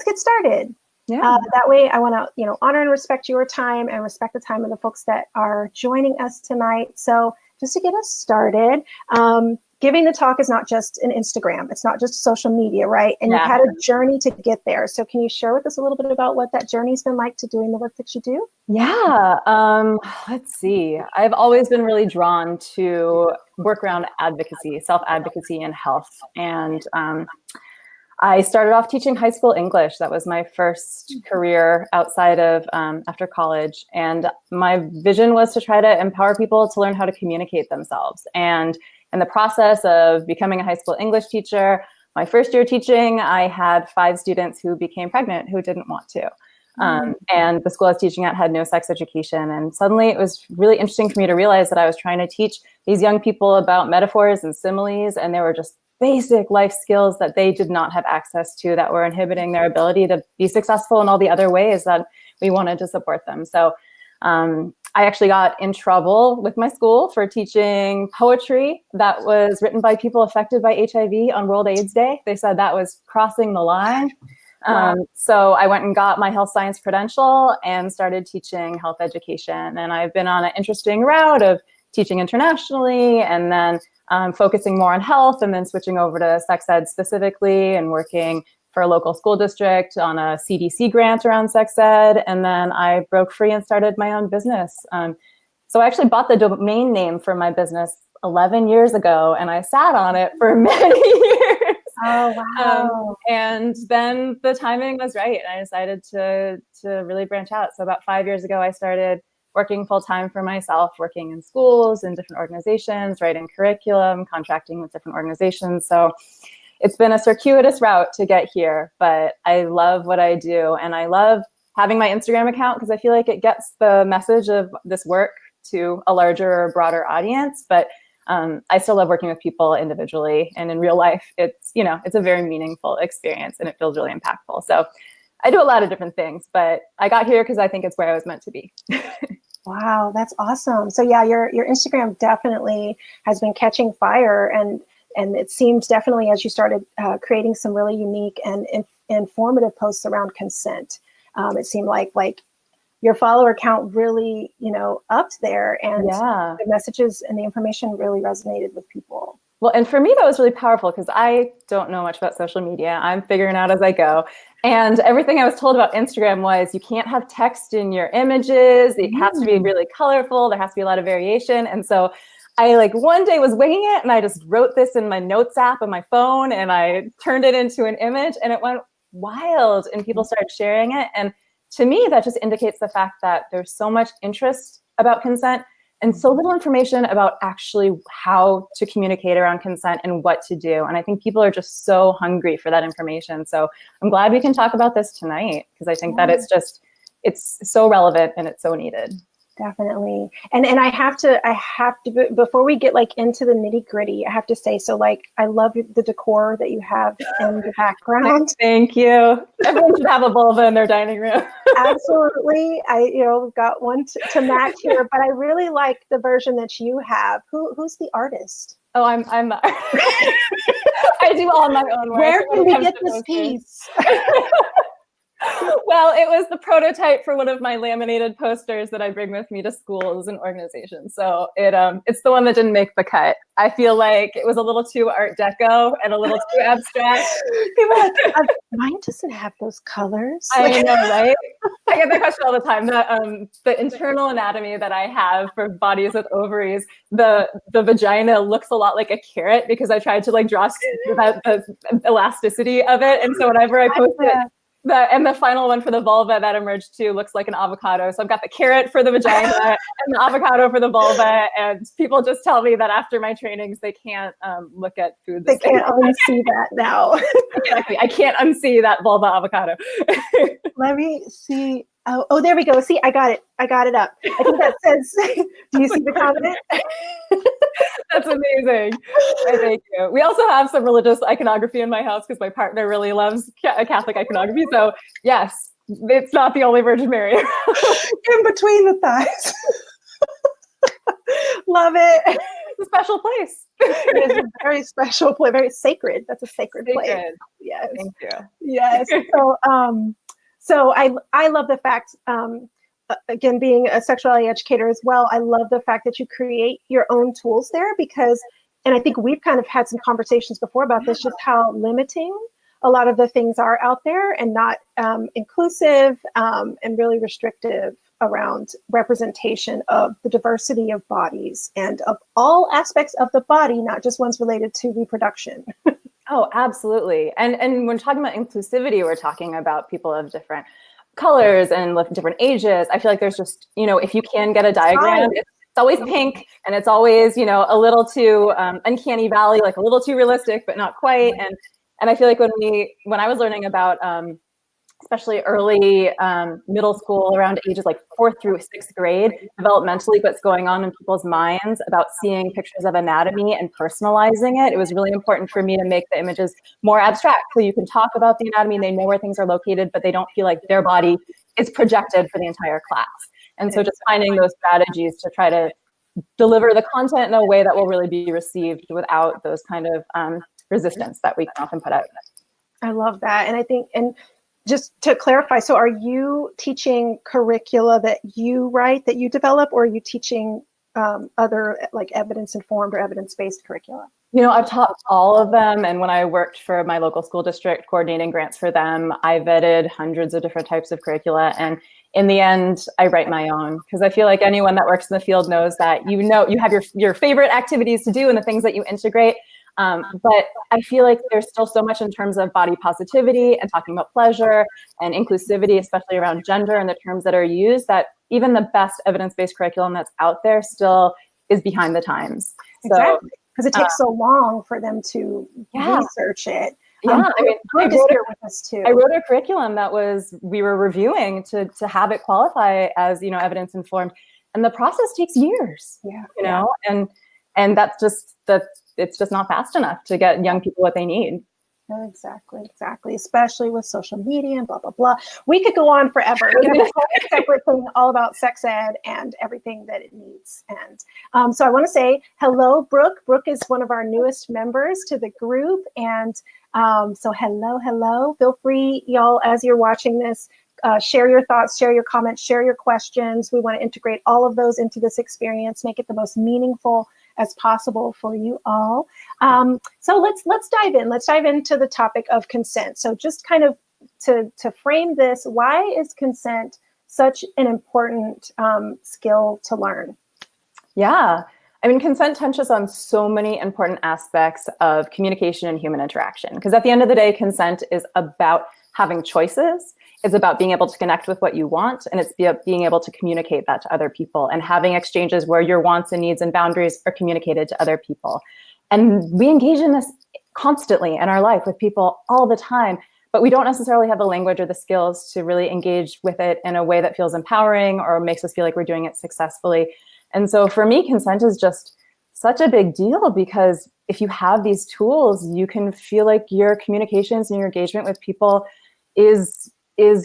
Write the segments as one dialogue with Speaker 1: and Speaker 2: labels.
Speaker 1: get started.
Speaker 2: Yeah.
Speaker 1: That way I want to, honor and respect your time and respect the time of the folks that are joining us tonight. So just to get us started, giving the talk is not just an Instagram. It's not just social media, right? And you've had a journey to get there. So can you share with us a little bit about what that journey's been like to doing the work that you do?
Speaker 2: Yeah. Let's see. I've always been really drawn to work around advocacy, self-advocacy and health. And I started off teaching high school English. That was my first career outside of after college. And my vision was to try to empower people to learn how to communicate themselves. And in the process of becoming a high school English teacher, my first year teaching, I had 5 students who became pregnant who didn't want to. And the school I was teaching at had no sex education. And suddenly it was really interesting for me to realize that I was trying to teach these young people about metaphors and similes, and they were just basic life skills that they did not have access to that were inhibiting their ability to be successful in all the other ways that we wanted to support them. So I actually got in trouble with my school for teaching poetry that was written by people affected by HIV on World AIDS Day. They said that was crossing the line. So I went and got my health science credential and started teaching health education. And I've been on an interesting route of teaching internationally and then focusing more on health and then switching over to sex ed specifically and working for a local school district on a CDC grant around sex ed. And then I broke free and started my own business. So I actually bought the domain name for my business 11 years ago, and I sat on it for many years.
Speaker 1: Oh, wow.
Speaker 2: And then the timing was right. And I decided to really branch out. So about 5 years ago, I started working full-time for myself, working in schools and different organizations, writing curriculum, contracting with different organizations. So it's been a circuitous route to get here, but I love what I do. And I love having my Instagram account because I feel like it gets the message of this work to a larger or broader audience. But I still love working with people individually, and in real life, it's a very meaningful experience and it feels really impactful. So I do a lot of different things, but I got here because I think it's where I was meant to be.
Speaker 1: Wow, that's awesome. So yeah, your Instagram definitely has been catching fire, and it seemed definitely as you started creating some really unique and informative posts around consent, it seemed like your follower count really, upped there, and the messages and the information really resonated with people.
Speaker 2: Well, and for me, that was really powerful because I don't know much about social media. I'm figuring out as I go. And everything I was told about Instagram was you can't have text in your images. It has to be really colorful. There has to be a lot of variation. And so I one day was winging it, and I just wrote this in my notes app on my phone, and I turned it into an image, and it went wild, and people started sharing it. And to me, that just indicates the fact that there's so much interest about consent and so little information about actually how to communicate around consent and what to do. And I think people are just so hungry for that information. So I'm glad we can talk about this tonight, because I think that it's so relevant and it's so needed.
Speaker 1: Definitely. And I have to, before we get into the nitty gritty, I have to say, so I love the decor that you have in the background.
Speaker 2: Thank you. Everyone should have a vulva in their dining room.
Speaker 1: Absolutely. We've got one to match here, but I really like the version that you have. Who's the artist?
Speaker 2: Oh, I'm not. I do all my own work.
Speaker 1: Where can we get this piece?
Speaker 2: Well, it was the prototype for one of my laminated posters that I bring with me to schools and organizations. So it's the one that didn't make the cut. I feel like it was a little too Art Deco and a little too abstract.
Speaker 1: People are like, mine doesn't have those colors.
Speaker 2: I know, right? I get that question all the time. The internal anatomy that I have for bodies with ovaries, the vagina looks a lot like a carrot because I tried to draw the elasticity of it. And so whenever I post it, the final one for the vulva that emerged too looks like an avocado. So I've got the carrot for the vagina and the avocado for the vulva. And people just tell me that after my trainings, they can't look at food.
Speaker 1: They can't unsee that now.
Speaker 2: Exactly. I can't unsee that vulva avocado.
Speaker 1: Let me see. Oh, there we go. See, I got it. I got it up. I think that says, do you see the comment?
Speaker 2: That's amazing. Thank you. We also have some religious iconography in my house because my partner really loves Catholic iconography. So yes, it's not the only Virgin Mary.
Speaker 1: In between the thighs. Love it.
Speaker 2: It's a special place.
Speaker 1: It is a very special place, very sacred. That's a sacred place. Yes.
Speaker 2: Thank you.
Speaker 1: Yes. So I love the fact, again, being a sexuality educator as well, I love the fact that you create your own tools there because, and I think we've kind of had some conversations before about this, just how limiting a lot of the things are out there and not inclusive and really restrictive around representation of the diversity of bodies and of all aspects of the body, not just ones related to reproduction.
Speaker 2: Oh, absolutely. And when we're talking about inclusivity, we're talking about people of different colors and different ages. I feel like there's just, if you can get a diagram, it's always pink and it's always, a little too uncanny valley, like a little too realistic, but not quite. And I feel like when I was learning about, especially early middle school, around ages like 4th through 6th grade, developmentally, what's going on in people's minds about seeing pictures of anatomy and personalizing it. It was really important for me to make the images more abstract, so you can talk about the anatomy and they know where things are located, but they don't feel like their body is projected for the entire class. And so just finding those strategies to try to deliver the content in a way that will really be received without those kind of resistance that we can often put out.
Speaker 1: I love that. And I think, and just to clarify, so are you teaching curricula that you write, that you develop, or are you teaching other like evidence-informed or evidence-based curricula?
Speaker 2: I've taught all of them. And when I worked for my local school district coordinating grants for them, I vetted hundreds of different types of curricula. And in the end, I write my own because I feel like anyone that works in the field knows that, you have your favorite activities to do and the things that you integrate. But I feel like there's still so much in terms of body positivity and talking about pleasure and inclusivity, especially around gender and the terms that are used, that even the best evidence-based curriculum that's out there still is behind the times.
Speaker 1: Exactly, because it takes so long for them to research it.
Speaker 2: Yeah,
Speaker 1: Brooke is here with us too.
Speaker 2: I wrote a curriculum that we were reviewing to have it qualify as, evidence-informed, and the process takes years. And that's just it's just not fast enough to get young people what they need.
Speaker 1: Exactly. Especially with social media and blah, blah, blah. We could go on forever. We could have a whole separate thing all about sex ed and everything that it needs. And so I want to say hello, Brooke. Brooke is one of our newest members to the group. And so hello. Feel free, y'all, as you're watching this, share your thoughts, share your comments, share your questions. We want to integrate all of those into this experience, make it the most meaningful as possible for you all. So let's dive in. Let's dive into the topic of consent. So just kind of to frame this, why is consent such an important skill to learn?
Speaker 2: Yeah. Consent touches on so many important aspects of communication and human interaction. Because at the end of the day, consent is about having choices. It's about being able to connect with what you want, and it's being able to communicate that to other people and having exchanges where your wants and needs and boundaries are communicated to other people. And we engage in this constantly in our life with people all the time, but we don't necessarily have the language or the skills to really engage with it in a way that feels empowering or makes us feel like we're doing it successfully. And so for me, consent is just such a big deal because if you have these tools, you can feel like your communications and your engagement with people is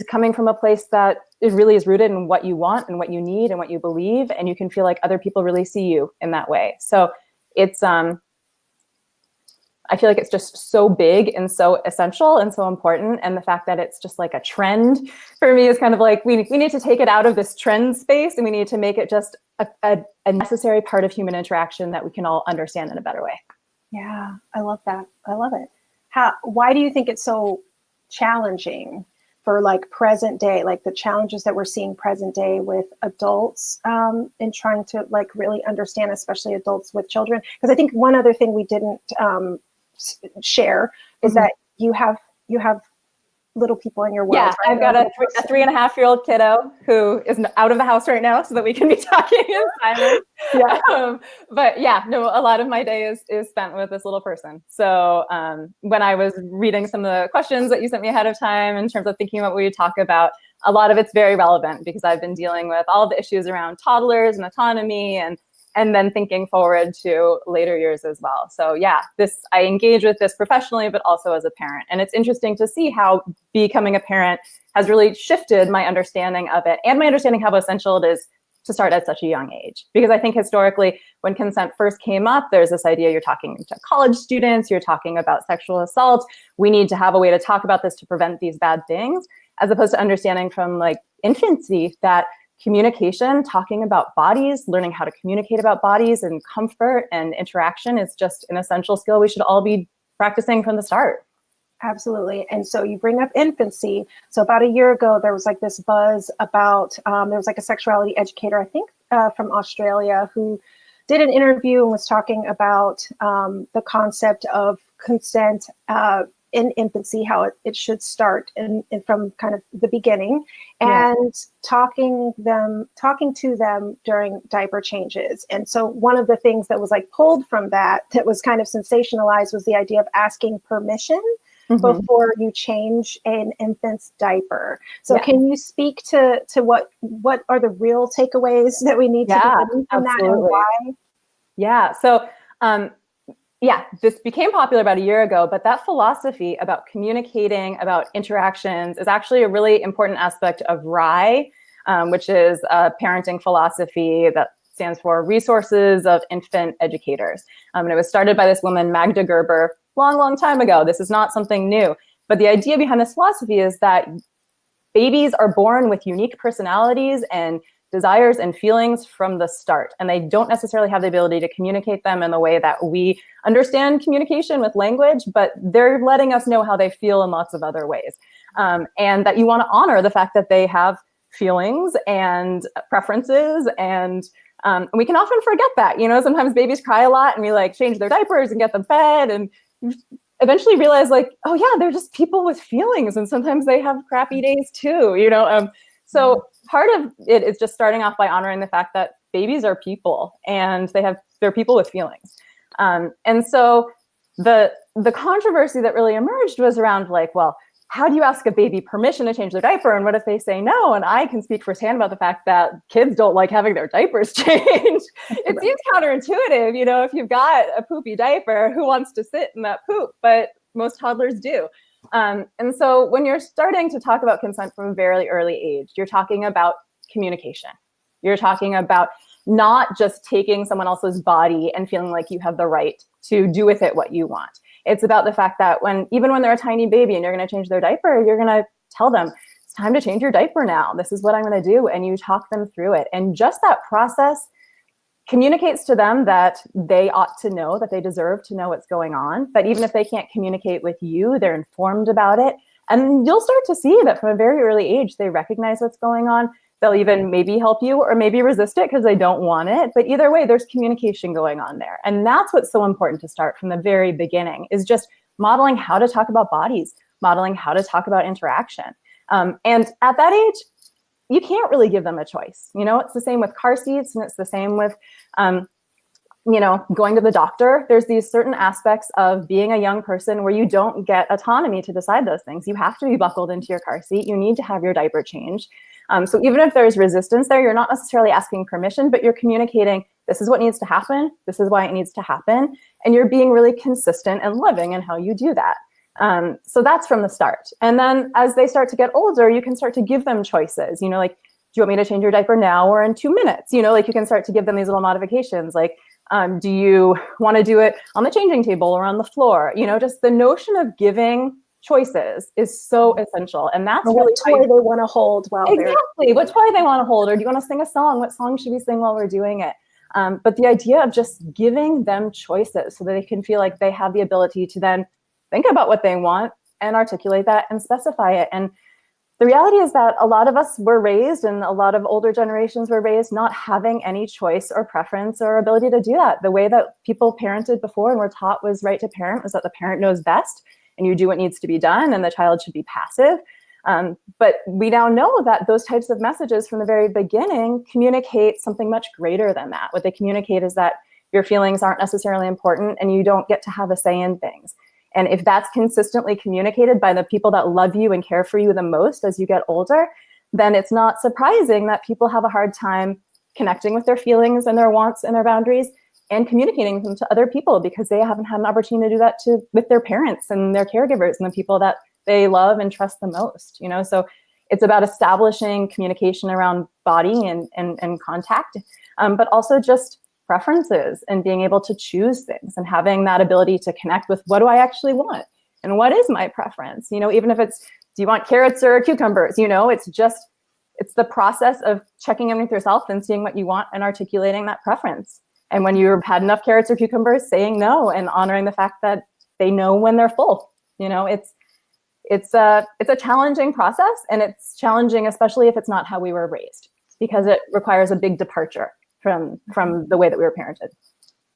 Speaker 2: coming from a place that it really is rooted in what you want and what you need and what you believe, and you can feel like other people really see you in that way. So it's I feel like it's just so big and so essential and so important, and the fact that it's just like a trend for me is kind of like we need to take it out of this trend space and we need to make it just a necessary part of human interaction that we can all understand in a better way.
Speaker 1: Yeah, I love that. I love it. Why do you think it's so challenging for like present day, like the challenges that we're seeing present day with adults in trying to like really understand, especially adults with children? Because I think one other thing we didn't share is that you have little people in your world.
Speaker 2: Yeah,
Speaker 1: right?
Speaker 2: I've got a 3.5-year-old kiddo who is out of the house right now so that we can be talking in silence.
Speaker 1: Yeah.
Speaker 2: But yeah, no, a lot of my day is spent with this little person. So when I was reading some of the questions that you sent me ahead of time in terms of thinking about what we would talk about, a lot of it's very relevant because I've been dealing with all of the issues around toddlers and autonomy and then thinking forward to later years as well. So yeah, I engage with this professionally, but also as a parent. And it's interesting to see how becoming a parent has really shifted my understanding of it and my understanding how essential it is to start at such a young age. Because I think historically, when consent first came up, there's this idea you're talking to college students, you're talking about sexual assault. We need to have a way to talk about this to prevent these bad things, as opposed to understanding from like infancy that communication, talking about bodies, learning how to communicate about bodies and comfort and interaction is just an essential skill we should all be practicing from the start.
Speaker 1: Absolutely. And so you bring up infancy. So about a year ago, there was like this buzz about, there was like a sexuality educator, I think from Australia, who did an interview and was talking about the concept of consent in infancy, how it should start in from kind of the beginning, and talking to them during diaper changes. And so one of the things that was like pulled from that was kind of sensationalized was the idea of asking permission before you change an infant's diaper. So can you speak to what are the real takeaways that we need to get from that and why?
Speaker 2: Yeah. So, this became popular about a year ago, but that philosophy about communicating, about interactions is actually a really important aspect of RIE, which is a parenting philosophy that stands for Resources of Infant Educators. And it was started by this woman, Magda Gerber, long time ago. This is not something new. But the idea behind this philosophy is that babies are born with unique personalities and desires and feelings from the start. And they don't necessarily have the ability to communicate them in the way that we understand communication with language, but they're letting us know how they feel in lots of other ways. And that you want to honor the fact that they have feelings and preferences, and we can often forget that. You know, sometimes babies cry a lot and we like change their diapers and get them fed, and you eventually realize like, oh yeah, they're just people with feelings, and sometimes they have crappy days too, you know? So part of it is just starting off by honoring the fact that babies are people and they're people with feelings. And so the controversy that really emerged was around like, well, how do you ask a baby permission to change their diaper? And what if they say no? And I can speak firsthand about the fact that kids don't like having their diapers changed. It seems counterintuitive, you know, if you've got a poopy diaper, who wants to sit in that poop? But most toddlers do. And so when you're starting to talk about consent from a very early age, you're talking about communication. You're talking about not just taking someone else's body and feeling like you have the right to do with it what you want. It's about the fact that even when they're a tiny baby and you're going to change their diaper, you're going to tell them, it's time to change your diaper now. This is what I'm going to do. And you talk them through it. And just that process communicates to them that they ought to know, that they deserve to know what's going on, that even if they can't communicate with you, they're informed about it. And you'll start to see that from a very early age, they recognize what's going on. They'll even maybe help you or maybe resist it because they don't want it. But either way, there's communication going on there. And that's what's so important to start from the very beginning, is just modeling how to talk about bodies, modeling how to talk about interaction. And at that age, you can't really give them a choice. You know, it's the same with car seats, and it's the same with, you know, going to the doctor. There's these certain aspects of being a young person where you don't get autonomy to decide those things. You have to be buckled into your car seat. You need to have your diaper changed. So even if there's resistance there, you're not necessarily asking permission, but you're communicating, this is what needs to happen. This is why it needs to happen. And you're being really consistent and loving in how you do that. So that's from the start. And then as they start to get older, you can start to give them choices, you know, like, do you want me to change your diaper now or in 2 minutes? You know, like you can start to give them these little modifications, like, do you want to do it on the changing table or on the floor? You know, just the notion of giving choices is so essential. And that's
Speaker 1: what toy they want to hold while
Speaker 2: exactly what toy they want to hold, or do you want to sing a song? What song should we sing while we're doing it? But the idea of just giving them choices so that they can feel like they have the ability to then think about what they want and articulate that and specify it. And the reality is that a lot of us were raised, and a lot of older generations were raised not having any choice or preference or ability to do that. The way that people parented before and were taught was right to parent was that the parent knows best and you do what needs to be done and the child should be passive. But we now know that those types of messages from the very beginning communicate something much greater than that. What they communicate is that your feelings aren't necessarily important and you don't get to have a say in things. And if that's consistently communicated by the people that love you and care for you the most as you get older, then it's not surprising that people have a hard time connecting with their feelings and their wants and their boundaries and communicating them to other people, because they haven't had an opportunity to do that with their parents and their caregivers and the people that they love and trust the most. You know, so it's about establishing communication around body and contact, but also just preferences and being able to choose things and having that ability to connect with what do I actually want and what is my preference, even if it's, do you want carrots or cucumbers? It's the process of checking in with yourself and seeing what you want and articulating that preference. And when you've had enough carrots or cucumbers, saying no and honoring the fact that they know when they're full. It's a challenging process, and it's challenging, especially if it's not how we were raised, because it requires a big departure from the way that we were parented.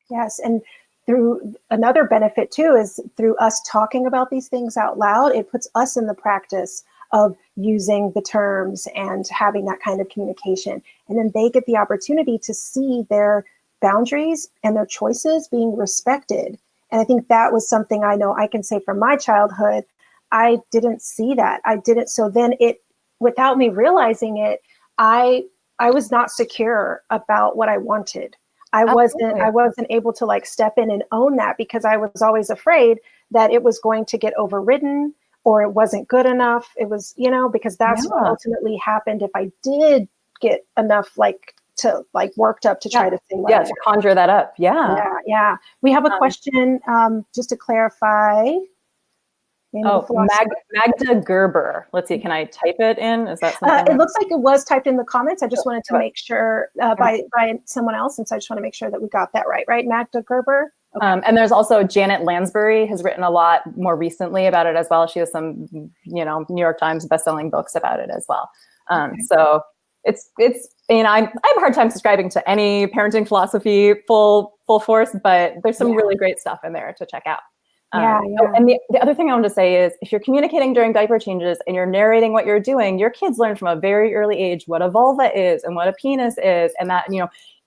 Speaker 1: Yes, and through another benefit too is through us talking about these things out loud, it puts us in the practice of using the terms and having that kind of communication. And then they get the opportunity to see their boundaries and their choices being respected. And I think that was something I know I can say from my childhood. I didn't see that. I didn't. So then without me realizing it, I was not secure about what I wanted. I wasn't able to like step in and own that, because I was always afraid that it was going to get overridden or it wasn't good enough. It was, because that's what ultimately happened if I did get enough worked up to try to say what I
Speaker 2: to conjure that up.
Speaker 1: Yeah. We have a question just to clarify.
Speaker 2: Magda Gerber. Let's see, can I type it in? Is that something?
Speaker 1: It looks like it was typed in the comments. I just wanted to make sure by someone else, and so I just want to make sure that we got that right? Magda Gerber? Okay.
Speaker 2: And there's also Janet Lansbury has written a lot more recently about it as well. She has some, New York Times bestselling books about it as well. So it's I have a hard time subscribing to any parenting philosophy full force, but there's some really great stuff in there to check out. And the other thing I want to say is, if you're communicating during diaper changes and you're narrating what you're doing, your kids learn from a very early age what a vulva is and what a penis is, and that,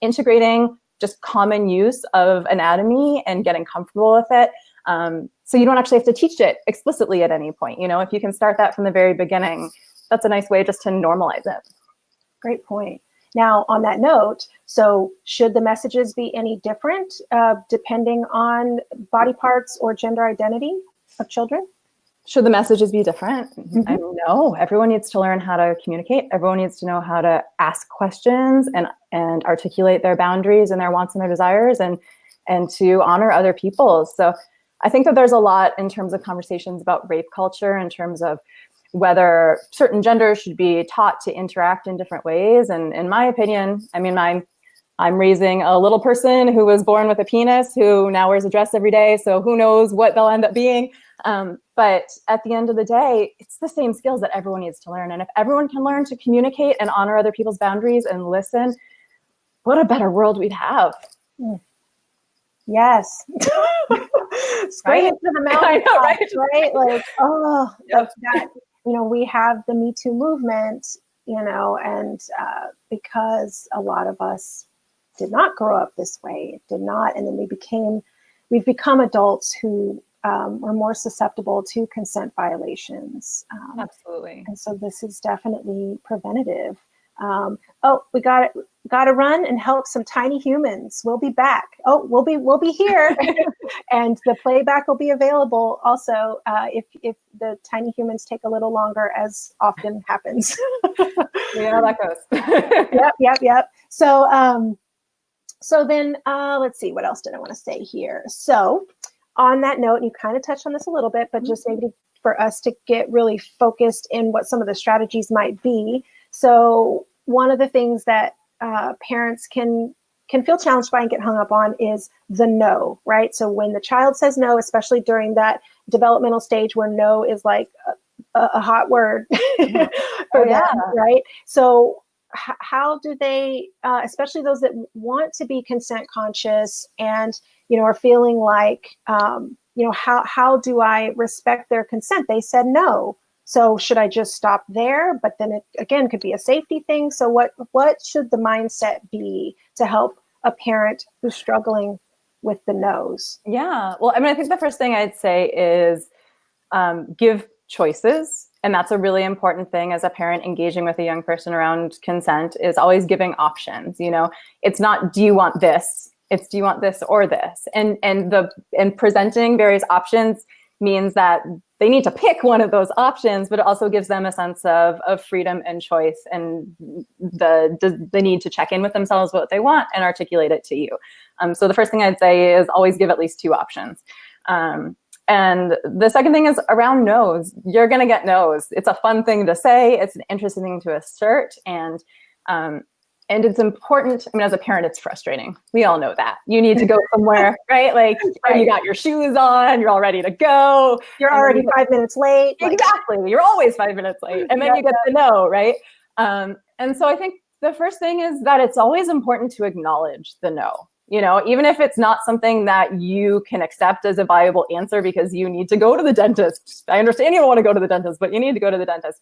Speaker 2: integrating just common use of anatomy and getting comfortable with it. So you don't actually have to teach it explicitly at any point. If you can start that from the very beginning, that's a nice way just to normalize it.
Speaker 1: Great point. Now, on that note, so should the messages be any different depending on body parts or gender identity of children?
Speaker 2: Should the messages be different? No, everyone needs to learn how to communicate. Everyone needs to know how to ask questions and articulate their boundaries and their wants and their desires, and to honor other people. So I think that there's a lot in terms of conversations about rape culture, in terms of whether certain genders should be taught to interact in different ways. And in my opinion, I'm raising a little person who was born with a penis, who now wears a dress every day. So who knows what they'll end up being. But at the end of the day, it's the same skills that everyone needs to learn. And if everyone can learn to communicate and honor other people's boundaries and listen, what a better world we'd have.
Speaker 1: Yes. Scream into the mountain.
Speaker 2: I know, right?
Speaker 1: That. We have the Me Too movement, and because a lot of us did not grow up this way, and then we've become adults who are more susceptible to consent violations.
Speaker 2: Absolutely.
Speaker 1: And so this is definitely preventative. We got to run and help some tiny humans. We'll be back. We'll be here, and the playback will be available also if the tiny humans take a little longer, as often happens.
Speaker 2: Yeah, that goes.
Speaker 1: Yep. So then let's see, what else did I want to say here? So on that note, and you kind of touched on this a little bit, but just maybe for us to get really focused in what some of the strategies might be. So one of the things that parents can feel challenged by and get hung up on is the no, right? So when the child says no, especially during that developmental stage where no is like a hot word for them, right? So how do they, especially those that want to be consent conscious and, are feeling like, how do I respect their consent? They said no. So should I just stop there? But then it, again, could be a safety thing. So what should the mindset be to help a parent who's struggling with the no's?
Speaker 2: Yeah. Well, I think the first thing I'd say is give choices. And that's a really important thing as a parent engaging with a young person around consent, is always giving options. It's not, do you want this? It's, do you want this or this? And presenting various options means that they need to pick one of those options, but it also gives them a sense of freedom and choice, and the need to check in with themselves what they want and articulate it to you. So the first thing I'd say is always give at least 2 options. And the second thing is around no's. You're going to get no's. It's a fun thing to say. It's an interesting thing to assert. And it's important. I mean, as a parent, it's frustrating. We all know that. You need to go somewhere, right? Like, right. You got your shoes on, you're all ready to go.
Speaker 1: You're already 5 minutes late.
Speaker 2: Exactly. You're always 5 minutes late. And then you get the no, right? And so I think the first thing is that it's always important to acknowledge the no. Even if it's not something that you can accept as a viable answer because you need to go to the dentist. I understand you don't want to go to the dentist, but you need to go to the dentist.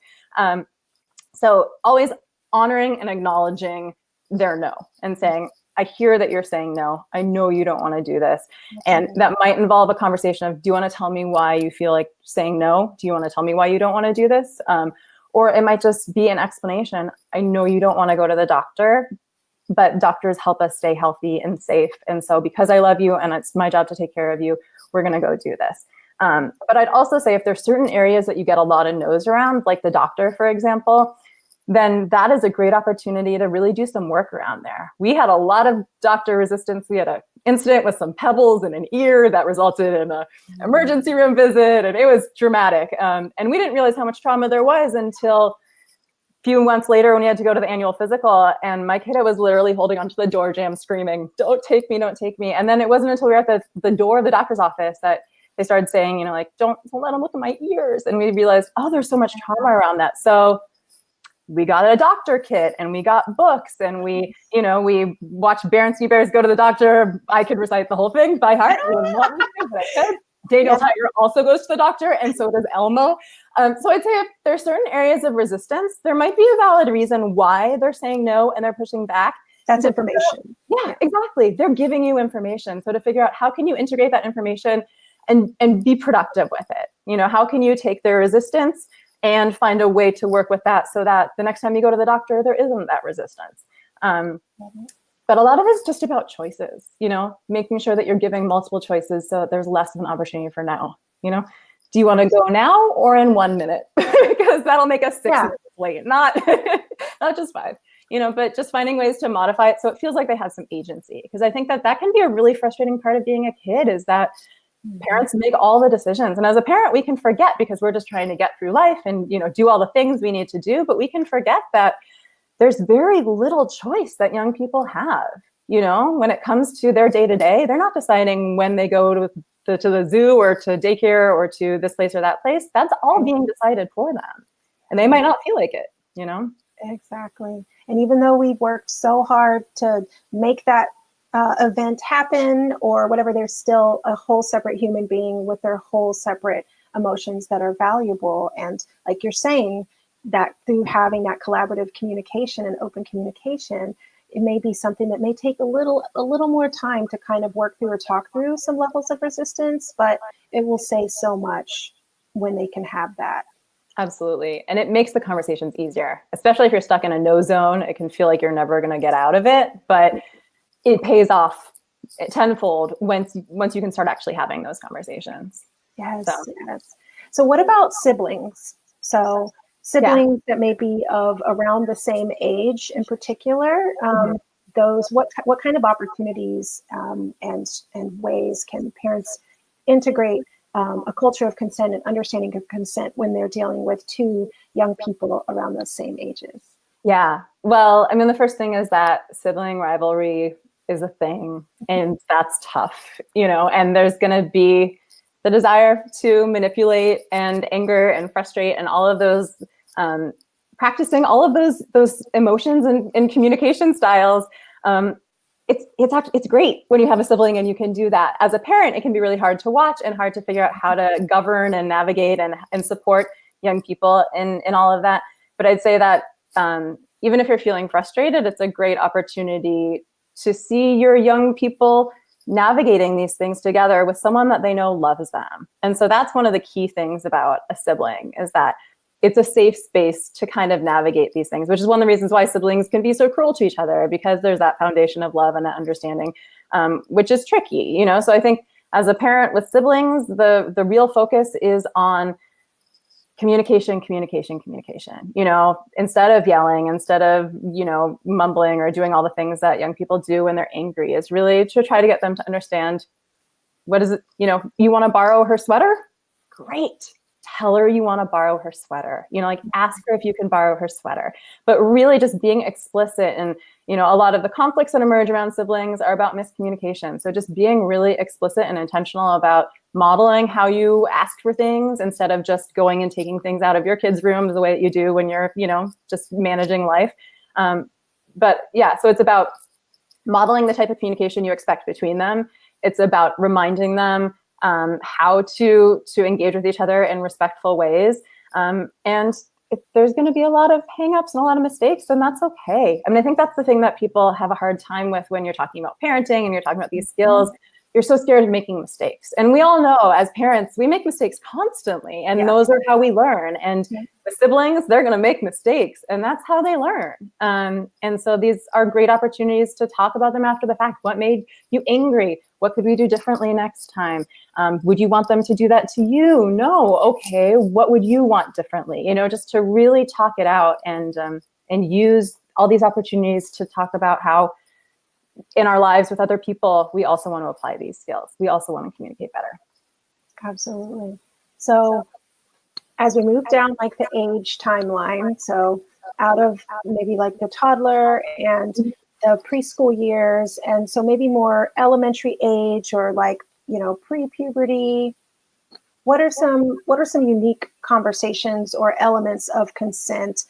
Speaker 2: So always honoring and acknowledging their no and saying, I hear that you're saying no. I know you don't want to do this. And that might involve a conversation of, do you want to tell me why you feel like saying no? Do you want to tell me why you don't want to do this? Or it might just be an explanation. I know you don't want to go to the doctor, but doctors help us stay healthy and safe. And so because I love you and it's my job to take care of you, we're going to go do this. But I'd also say if there's certain areas that you get a lot of no's around, like the doctor, for example, then that is a great opportunity to really do some work around there. We had a lot of doctor resistance. We had an incident with some pebbles in an ear that resulted in an emergency room visit, and it was dramatic. And we didn't realize how much trauma there was until a few months later when we had to go to the annual physical, and my kiddo was literally holding onto the door jamb screaming, don't take me, don't take me. And then it wasn't until we were at the door of the doctor's office that they started saying, like, don't let him look at my ears. And we realized, oh, there's so much trauma around that. So we got a doctor kit and we got books and we watched Bear and Sea Bears go to the doctor. I could recite the whole thing by heart. Daniel Tiger also goes to the doctor, and so does Elmo. So I'd say if there's certain areas of resistance, there might be a valid reason why they're saying no and they're pushing back.
Speaker 1: That's information.
Speaker 2: Yeah, exactly. They're giving you information. So to figure out how can you integrate that information and be productive with it? How can you take their resistance and find a way to work with that so that the next time you go to the doctor, there isn't that resistance. But a lot of it's just about choices, making sure that you're giving multiple choices so that there's less of an opportunity for now. Do you want to go now or in 1 minute? Because that'll make us 6 minutes late, not just 5. But just finding ways to modify it so it feels like they have some agency. Because I think that can be a really frustrating part of being a kid, is that parents make all the decisions. And as a parent, we can forget because we're just trying to get through life and, do all the things we need to do. But we can forget that there's very little choice that young people have. When it comes to their day to day, they're not deciding when they go to the zoo or to daycare or to this place or that place. That's all being decided for them. And they might not feel like it,
Speaker 1: Exactly. And even though we've worked so hard to make that event happen or whatever, there's still a whole separate human being with their whole separate emotions that are valuable. And like you're saying, that through having that collaborative communication and open communication, it may be something that may take a little more time to kind of work through or talk through some levels of resistance, but it will say so much when they can have that.
Speaker 2: Absolutely. And it makes the conversations easier, especially if you're stuck in a no zone. It can feel like you're never going to get out of it, but it pays off tenfold once you can start actually having those conversations.
Speaker 1: Yes. So what about siblings? So siblings that may be of around the same age in particular, those what kind of opportunities and ways can parents integrate a culture of consent and understanding of consent when they're dealing with 2 young people around those same ages? Yeah.
Speaker 2: Well, I mean, the first thing is that sibling rivalry is a thing, and that's tough, and there's going to be the desire to manipulate and anger and frustrate and all of those, practicing all of those emotions and communication styles. It's great when you have a sibling and you can do that. As a parent, it can be really hard to watch and hard to figure out how to govern and navigate and support young people in all of that. But I'd say that even if you're feeling frustrated, it's a great opportunity to see your young people navigating these things together with someone that they know loves them. And so that's one of the key things about a sibling, is that it's a safe space to kind of navigate these things, which is one of the reasons why siblings can be so cruel to each other, because there's that foundation of love and that understanding, which is tricky, So I think as a parent with siblings, the real focus is on communication, communication, communication. Instead of yelling, instead of, mumbling or doing all the things that young people do when they're angry, is really to try to get them to understand, what is it, you want to borrow her sweater? Great. Tell her you want to borrow her sweater. Ask her if you can borrow her sweater. But really just being explicit. And, a lot of the conflicts that emerge around siblings are about miscommunication. So just being really explicit and intentional about modeling how you ask for things, instead of just going and taking things out of your kids' rooms the way that you do when you're, just managing life. But yeah, so it's about modeling the type of communication you expect between them. It's about reminding them how to engage with each other in respectful ways. And if there's going to be a lot of hangups and a lot of mistakes, then that's okay. I think that's the thing that people have a hard time with when you're talking about parenting and you're talking about these skills. You're so scared of making mistakes. And we all know, as parents, we make mistakes constantly, and those are how we learn. And with siblings, they're going to make mistakes, and that's how they learn. And so these are great opportunities to talk about them after the fact. What made you angry? What could we do differently next time? Would you want them to do that to you? No. Okay. What would you want differently? Just to really talk it out, and use all these opportunities to talk about how in our lives with other people, we also want to apply these skills. We also want to communicate better.
Speaker 1: Absolutely. So as we move down like the age timeline, so out of maybe like the toddler and the preschool years, and so maybe more elementary age, or like, pre-puberty, what are some unique conversations or elements of consent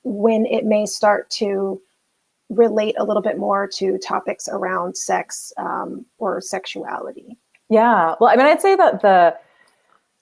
Speaker 1: when it may start to relate a little bit more to topics around sex or sexuality?
Speaker 2: Yeah, well, I'd say that the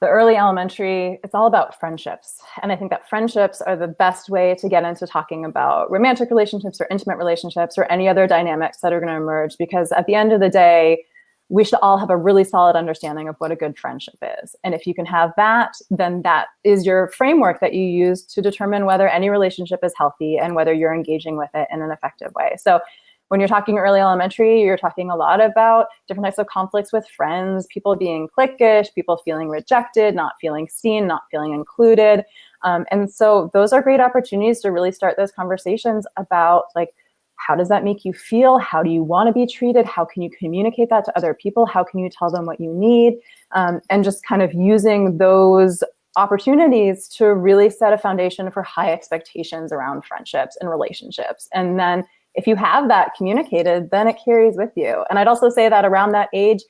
Speaker 2: early elementary, it's all about friendships. And I think that friendships are the best way to get into talking about romantic relationships or intimate relationships or any other dynamics that are going to emerge. Because at the end of the day, we should all have a really solid understanding of what a good friendship is. And if you can have that, then that is your framework that you use to determine whether any relationship is healthy and whether you're engaging with it in an effective way. So when you're talking early elementary, you're talking a lot about different types of conflicts with friends, people being cliquish, people feeling rejected, not feeling seen, not feeling included. And so those are great opportunities to really start those conversations about, like, how does that make you feel? How do you want to be treated? How can you communicate that to other people? How can you tell them what you need? And just kind of using those opportunities to really set a foundation for high expectations around friendships and relationships. And then if you have that communicated, then it carries with you. And I'd also say that around that age,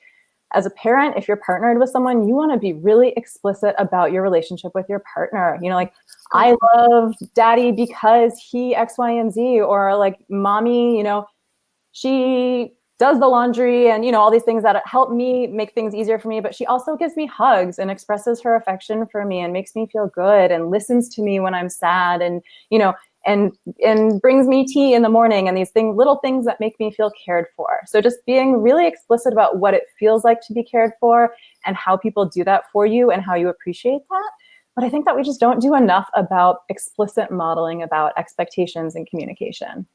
Speaker 2: as a parent, if you're partnered with someone, you want to be really explicit about your relationship with your partner. Like, I love daddy because he X, Y, and Z, or like mommy, she does the laundry and, all these things that help me make things easier for me. But she also gives me hugs and expresses her affection for me and makes me feel good and listens to me when I'm sad and, and brings me tea in the morning, and these little things that make me feel cared for. So just being really explicit about what it feels like to be cared for and how people do that for you and how you appreciate that. But I think that we just don't do enough about explicit modeling about expectations and communication.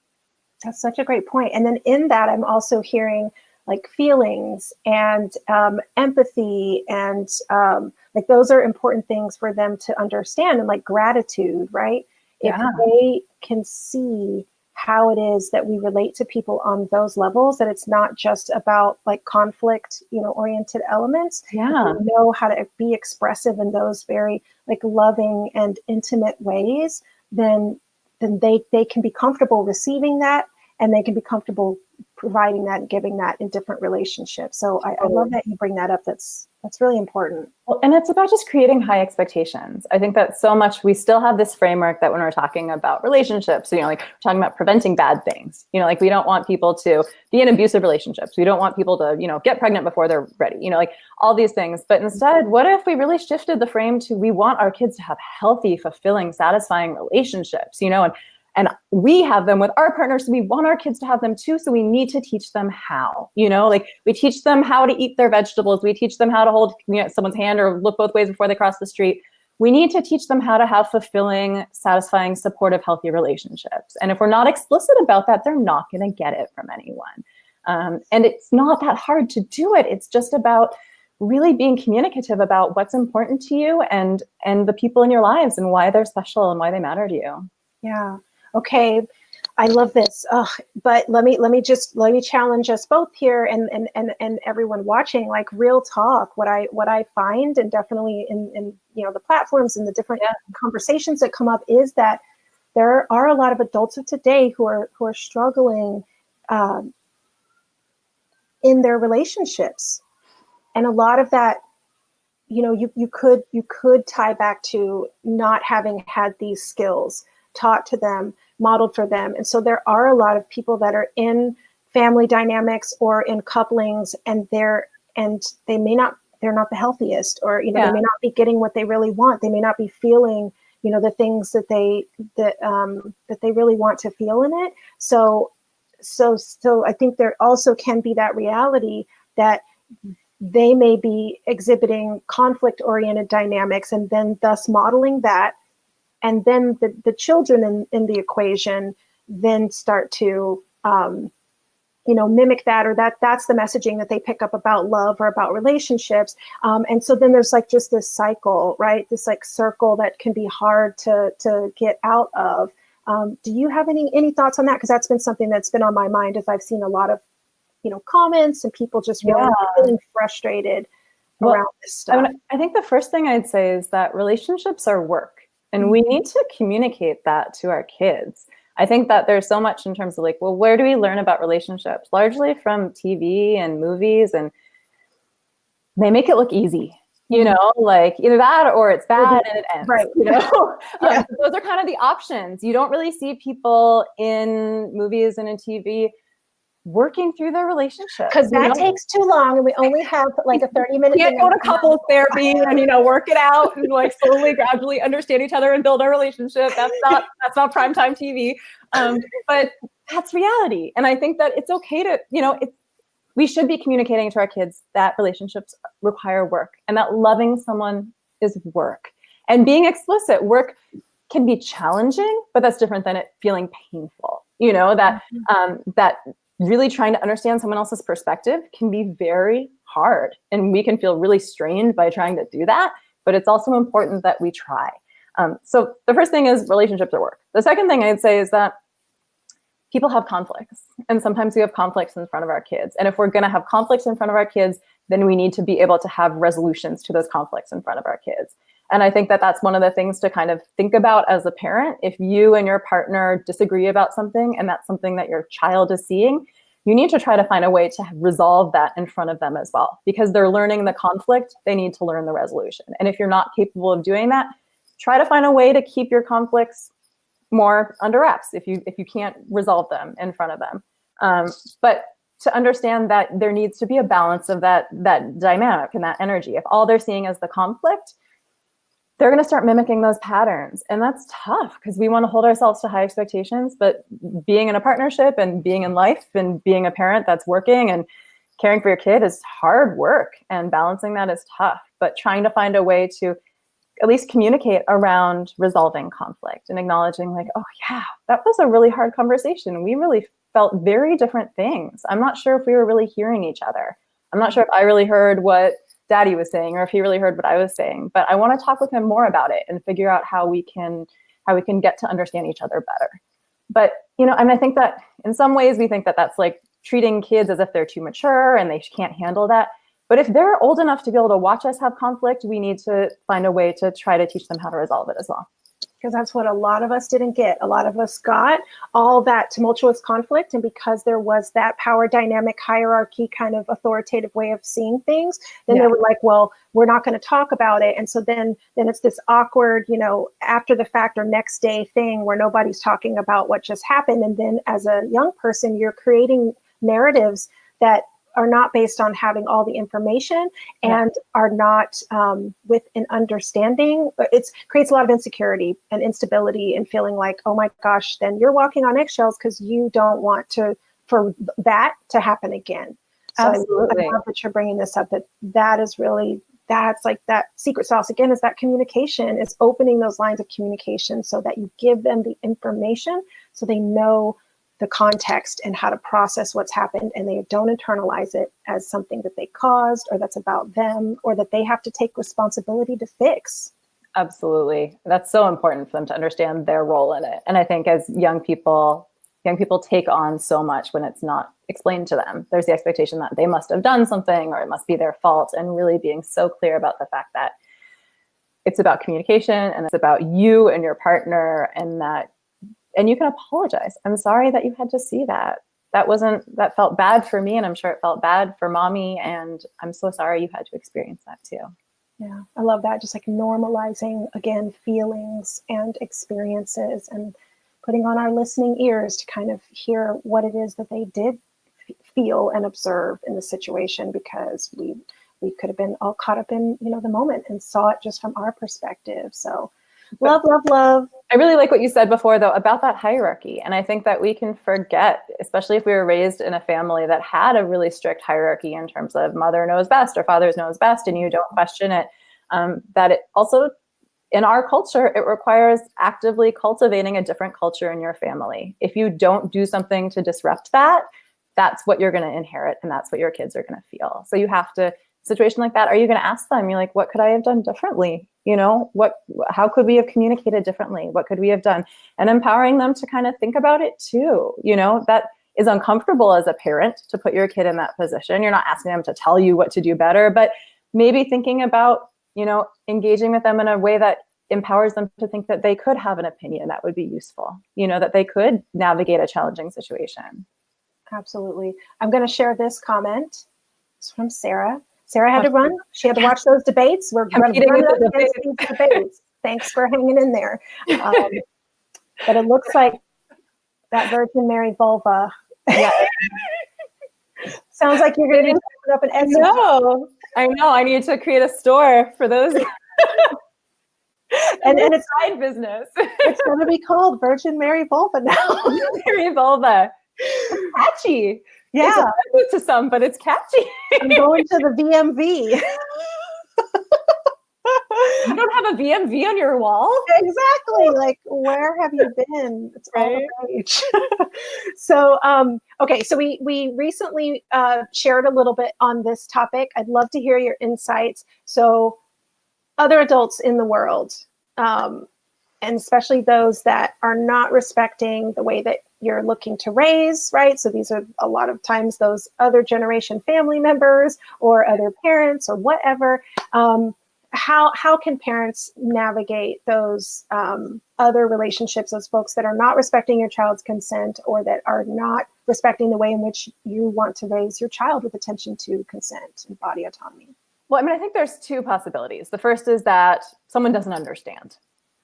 Speaker 1: That's such a great point. And then in that, I'm also hearing like feelings and empathy, and like those are important things for them to understand, and like gratitude, right?
Speaker 2: Yeah.
Speaker 1: If they can see how it is that we relate to people on those levels, that it's not just about like conflict, oriented elements.
Speaker 2: Yeah.
Speaker 1: We know how to be expressive in those very like loving and intimate ways, then they can be comfortable receiving that, and they can be comfortable providing that and giving that in different relationships. So I love that you bring that up. That's really important.
Speaker 2: Well, and it's about just creating high expectations. I think that so much, we still have this framework that when we're talking about relationships, like we're talking about preventing bad things, like we don't want people to be in abusive relationships. We don't want people to, get pregnant before they're ready, like all these things. But instead, what if we really shifted the frame to, we want our kids to have healthy, fulfilling, satisfying relationships, and we have them with our partners. So we want our kids to have them too. So we need to teach them how, like we teach them how to eat their vegetables. We teach them how to hold someone's hand or look both ways before they cross the street. We need to teach them how to have fulfilling, satisfying, supportive, healthy relationships. And if we're not explicit about that, they're not going to get it from anyone. And it's not that hard to do it. It's just about really being communicative about what's important to you and the people in your lives and why they're special and why they matter to you.
Speaker 1: Yeah. Okay. I love this. But let me challenge us both here and everyone watching, like real talk. What I find, and definitely in the platforms and the different conversations that come up, is that there are a lot of adults of today who are struggling in their relationships. And a lot of that, you could tie back to not having had these skills taught to them, modeled for them. And so there are a lot of people that are in family dynamics or in couplings, and they're not the healthiest, or they may not be getting what they really want. They may not be feeling the things that they really want to feel in it. So I think there also can be that reality that they may be exhibiting conflict-oriented dynamics, and then thus modeling that. And then the children in the equation then start to, mimic that, or that's the messaging that they pick up about love or about relationships. And so then there's like just this cycle, right? This like circle that can be hard to get out of. Do you have any thoughts on that? Because that's been something that's been on my mind as I've seen a lot of, comments and people just really feeling frustrated around this stuff.
Speaker 2: I think the first thing I'd say is that relationships are work. And we need to communicate that to our kids. I think that there's so much in terms of like, well, where do we learn about relationships? Largely from TV and movies, and they make it look easy, like either that or it's bad and it ends,
Speaker 1: right.
Speaker 2: Those are kind of the options. You don't really see people in movies and in TV working through their relationship,
Speaker 1: because that takes too long, and we only have like a 30-minute.
Speaker 2: You can't go to couples therapy and work it out and like slowly, gradually understand each other and build our relationship. That's not primetime TV, but that's reality. And I think that it's okay to we should be communicating to our kids that relationships require work, and that loving someone is work. And being explicit, work can be challenging, but that's different than it feeling painful. That really trying to understand someone else's perspective can be very hard, and we can feel really strained by trying to do that, but it's also important that we try. So the first thing is relationships are work. The second thing I'd say is that people have conflicts, and sometimes we have conflicts in front of our kids. And if we're going to have conflicts in front of our kids, then we need to be able to have resolutions to those conflicts in front of our kids. And I think that that's one of the things to kind of think about as a parent. If you and your partner disagree about something, and that's something that your child is seeing, you need to try to find a way to resolve that in front of them as well, because they're learning the conflict. They need to learn the resolution. And if you're not capable of doing that, try to find a way to keep your conflicts more under wraps if you can't resolve them in front of them. But to understand that there needs to be a balance of that dynamic and that energy. If all they're seeing is the conflict, they're going to start mimicking those patterns. And that's tough, because we want to hold ourselves to high expectations, but being in a partnership and being in life and being a parent that's working and caring for your kid is hard work, and balancing that is tough. But trying to find a way to at least communicate around resolving conflict and acknowledging like, oh yeah, that was a really hard conversation. We really felt very different things. I'm not sure if we were really hearing each other. I'm not sure if I really heard what Daddy was saying, or if he really heard what I was saying, but I want to talk with him more about it and figure out how we can get to understand each other better. But, and I think that in some ways we think that that's like treating kids as if they're too mature and they can't handle that. But if they're old enough to be able to watch us have conflict, we need to find a way to try to teach them how to resolve it as well.
Speaker 1: Because that's what a lot of us didn't get. A lot of us got all that tumultuous conflict, and because there was that power dynamic, hierarchy, kind of authoritative way of seeing things, then they were like, well, we're not going to talk about it. And so then it's this awkward, after the fact or next day thing where nobody's talking about what just happened. And then as a young person, you're creating narratives that are not based on having all the information and are not with an understanding. It creates a lot of insecurity and instability and feeling like, oh my gosh, then you're walking on eggshells because you don't want for that to happen again. So
Speaker 2: Absolutely.
Speaker 1: I love that you're bringing this up, that's like that secret sauce again, is that communication, is opening those lines of communication so that you give them the information so they know the context and how to process what's happened, and they don't internalize it as something that they caused or that's about them or that they have to take responsibility to fix.
Speaker 2: Absolutely. That's so important for them to understand their role in it. And I think as young people take on so much when it's not explained to them. There's the expectation that they must have done something or it must be their fault, and really being so clear about the fact that it's about communication and it's about you and your partner, and you can apologize. I'm sorry that you had to see that. That felt bad for me, and I'm sure it felt bad for mommy, and I'm so sorry you had to experience that too.
Speaker 1: Yeah, I love that. Just like normalizing, again, feelings and experiences, and putting on our listening ears to kind of hear what it is that they did feel and observe in the situation, because we could have been all caught up in, the moment and saw it just from our perspective. So love.
Speaker 2: I really like what you said before, though, about that hierarchy. And I think that we can forget, especially if we were raised in a family that had a really strict hierarchy in terms of mother knows best or father knows best, and you don't question it, that it also, in our culture, it requires actively cultivating a different culture in your family. If you don't do something to disrupt that, that's what you're going to inherit, and that's what your kids are going to feel. So you have to, situation like that, are you going to ask them? You're like, what could I have done differently? How could we have communicated differently? What could we have done? And empowering them to kind of think about it too. That is uncomfortable as a parent, to put your kid in that position. You're not asking them to tell you what to do better, but maybe thinking about, engaging with them in a way that empowers them to think that they could have an opinion that would be useful, that they could navigate a challenging situation.
Speaker 1: Absolutely. I'm going to share this comment. It's from Sarah. Sarah had to run. She had to watch those debates. We're running up against these debates. Thanks for hanging in there. But it looks like that Virgin Mary vulva.
Speaker 2: Yeah.
Speaker 1: Sounds like you're going to be putting up an Etsy.
Speaker 2: No, I know. I need to create a store for those.
Speaker 1: and it's
Speaker 2: side business.
Speaker 1: It's going to be called Virgin Mary vulva now.
Speaker 2: Mary vulva. It's catchy.
Speaker 1: Yeah.
Speaker 2: It's offensive to some, but it's catchy.
Speaker 1: I'm going to the VMV.
Speaker 2: You don't have a VMV on your wall?
Speaker 1: Exactly. Like, where have you been? It's all the rage. So, okay. So we recently shared a little bit on this topic. I'd love to hear your insights. So other adults in the world, and especially those that are not respecting the way that you're looking to raise, right? So these are a lot of times those other generation family members or other parents or whatever. How can parents navigate those other relationships, those folks that are not respecting your child's consent, or that are not respecting the way in which you want to raise your child with attention to consent and body autonomy?
Speaker 2: Well, I think there's two possibilities. The first is that someone doesn't understand.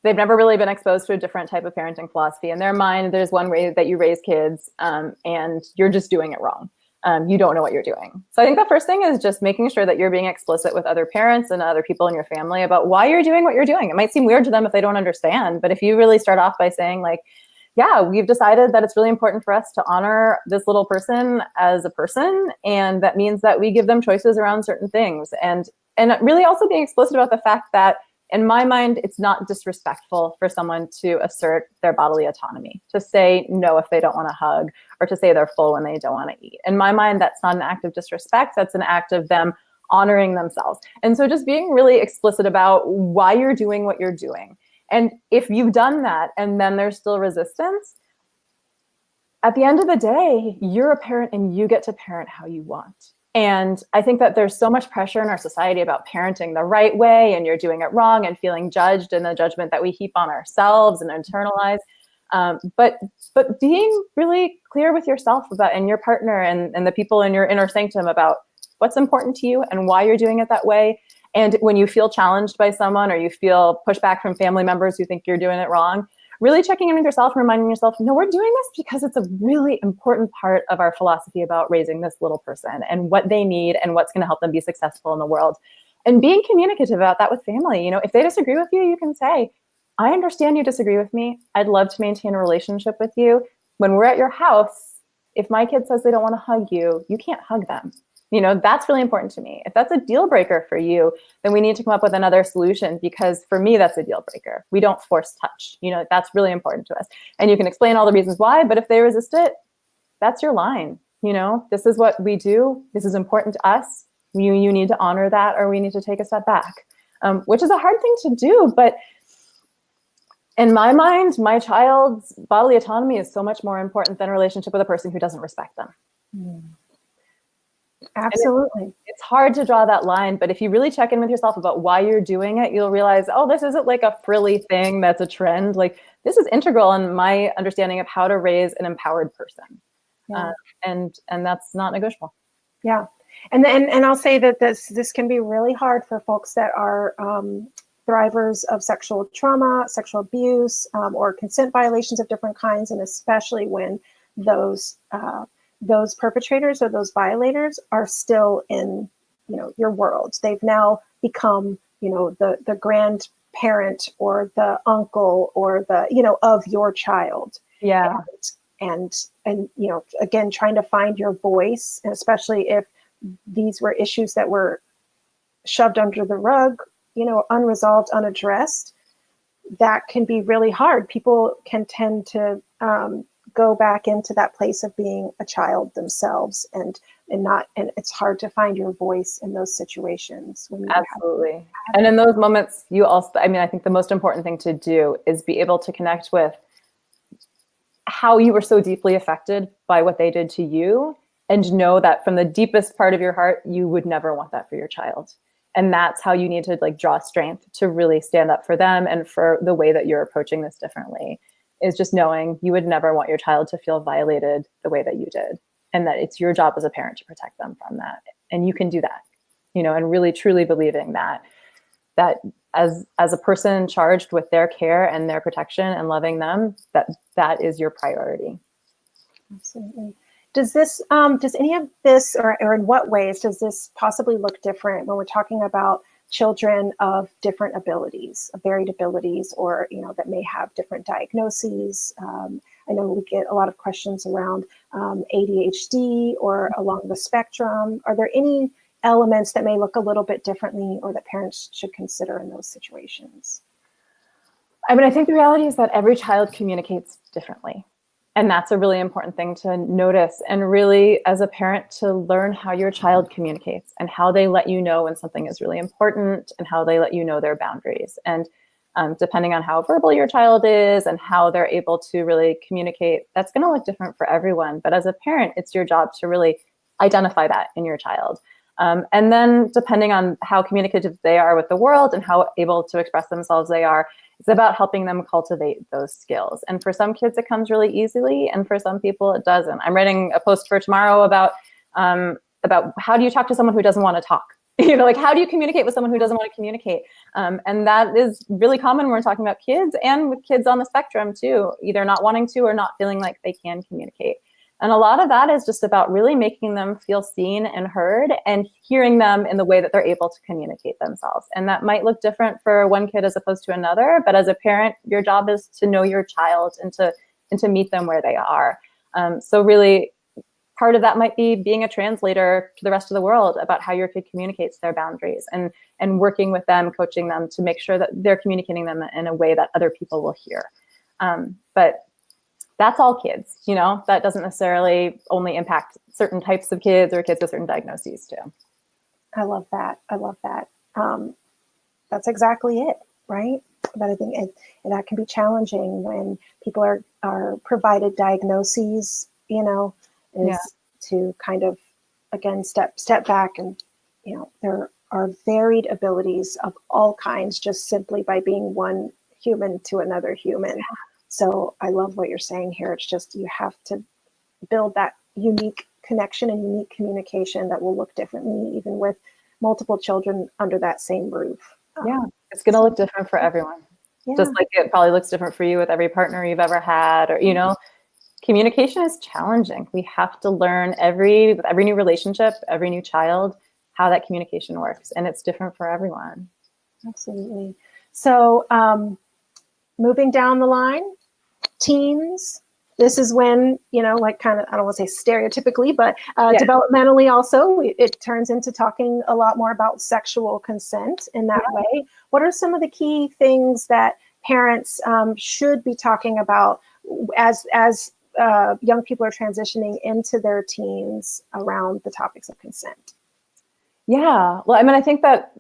Speaker 2: They've never really been exposed to a different type of parenting philosophy. In their mind, there's one way that you raise kids, and you're just doing it wrong. You don't know what you're doing. So I think the first thing is just making sure that you're being explicit with other parents and other people in your family about why you're doing what you're doing. It might seem weird to them if they don't understand, but if you really start off by saying, like, yeah, we've decided that it's really important for us to honor this little person as a person, and that means that we give them choices around certain things. And really also being explicit about the fact that, in my mind, it's not disrespectful for someone to assert their bodily autonomy, to say no if they don't want to hug, or to say they're full when they don't want to eat. In my mind, that's not an act of disrespect. That's an act of them honoring themselves. And so just being really explicit about why you're doing what you're doing. And if you've done that and then there's still resistance, at the end of the day, you're a parent and you get to parent how you want. And I think that there's so much pressure in our society about parenting the right way, and you're doing it wrong, and feeling judged, and the judgment that we heap on ourselves and internalize. But being really clear with yourself about, and your partner and the people in your inner sanctum about what's important to you and why you're doing it that way. And when you feel challenged by someone, or you feel pushback from family members who think you're doing it wrong, really checking in with yourself and reminding yourself, no, we're doing this because it's a really important part of our philosophy about raising this little person and what they need and what's going to help them be successful in the world. And being communicative about that with family. If they disagree with you, you can say, I understand you disagree with me. I'd love to maintain a relationship with you. When we're at your house, if my kid says they don't want to hug you, you can't hug them. That's really important to me. If that's a deal breaker for you, then we need to come up with another solution, because for me, that's a deal breaker. We don't force touch. That's really important to us. And you can explain all the reasons why, but if they resist it, that's your line. This is what we do. This is important to us. You need to honor that, or we need to take a step back, which is a hard thing to do. But in my mind, my child's bodily autonomy is so much more important than a relationship with a person who doesn't respect them.
Speaker 1: Mm. Absolutely.
Speaker 2: It's hard to draw that line, but if you really check in with yourself about why you're doing it, you'll realize, oh, this isn't like a frilly thing that's a trend. Like, this is integral in my understanding of how to raise an empowered person.
Speaker 1: Yeah.
Speaker 2: And that's not negotiable.
Speaker 1: Yeah. And I'll say that this can be really hard for folks that are thrivers of sexual trauma, sexual abuse, or consent violations of different kinds, and especially when those perpetrators or those violators are still in your world. They've now become the grandparent or the uncle or the of your child.
Speaker 2: Yeah.
Speaker 1: And again, trying to find your voice, especially if these were issues that were shoved under the rug, unresolved, unaddressed, that can be really hard. People can tend to go back into that place of being a child themselves, and it's hard to find your voice in those situations. When you
Speaker 2: Absolutely. And in those moments, you also, I think the most important thing to do is be able to connect with how you were so deeply affected by what they did to you, and know that from the deepest part of your heart, you would never want that for your child. And that's how you need to draw strength to really stand up for them, and for the way that you're approaching this differently, is just knowing you would never want your child to feel violated the way that you did, and that it's your job as a parent to protect them from that. And you can do that, and really truly believing that as a person charged with their care and their protection and loving them, that is your priority.
Speaker 1: Absolutely. Does any of this, or in what ways does this possibly look different when we're talking about children of different abilities, of varied abilities, or that may have different diagnoses? I know we get a lot of questions around ADHD or along the spectrum. Are there any elements that may look a little bit differently, or that parents should consider in those situations?
Speaker 2: I think the reality is that every child communicates differently. And that's a really important thing to notice, and really, as a parent, to learn how your child communicates, and how they let you know when something is really important, and how they let you know their boundaries. And depending on how verbal your child is and how they're able to really communicate, that's going to look different for everyone. But as a parent, it's your job to really identify that in your child. And then depending on how communicative they are with the world and how able to express themselves they are, it's about helping them cultivate those skills. And for some kids, it comes really easily, and for some people, it doesn't. I'm writing a post for tomorrow about how do you talk to someone who doesn't want to talk? How do you communicate with someone who doesn't want to communicate? And that is really common when we're talking about kids, and with kids on the spectrum too, either not wanting to or not feeling like they can communicate. And a lot of that is just about really making them feel seen and heard, and hearing them in the way that they're able to communicate themselves. And that might look different for one kid as opposed to another, but as a parent, your job is to know your child and to meet them where they are. So really, part of that might be being a translator to the rest of the world about how your kid communicates their boundaries, and working with them, coaching them to make sure that they're communicating them in a way that other people will hear. But that's all kids, that doesn't necessarily only impact certain types of kids or kids with certain diagnoses too.
Speaker 1: I love that. That's exactly it, right? But I think that can be challenging when people are provided diagnoses, to kind of, again, step back, and, there are varied abilities of all kinds just simply by being one human to another human. Yeah. So I love what you're saying here. It's just, you have to build that unique connection and unique communication that will look differently, even with multiple children under that same roof.
Speaker 2: Yeah, it's going to look different for everyone. Yeah. Just like it probably looks different for you with every partner you've ever had, or, communication is challenging. We have to learn with every new relationship, every new child, how that communication works. And it's different for everyone.
Speaker 1: Absolutely. So moving down the line, teens, this is when, like kind of, I don't want to say stereotypically, but developmentally also, it turns into talking a lot more about sexual consent in that way. What are some of the key things that parents should be talking about as young people are transitioning into their teens around the topics of consent?
Speaker 2: Yeah, well, I mean, I think that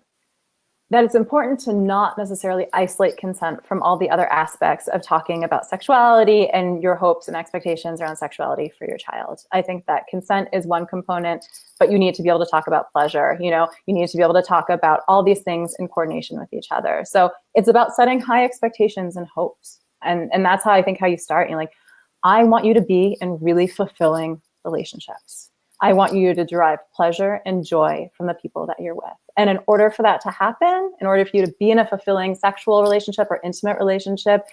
Speaker 2: it's important to not necessarily isolate consent from all the other aspects of talking about sexuality and your hopes and expectations around sexuality for your child. I think that consent is one component, but you need to be able to talk about pleasure. You need to be able to talk about all these things in coordination with each other. So it's about setting high expectations and hopes. And that's how I think how you start. Like, I want you to be in really fulfilling relationships. I want you to derive pleasure and joy from the people that you're with. And in order for that to happen, in order for you to be in a fulfilling sexual relationship or intimate relationship,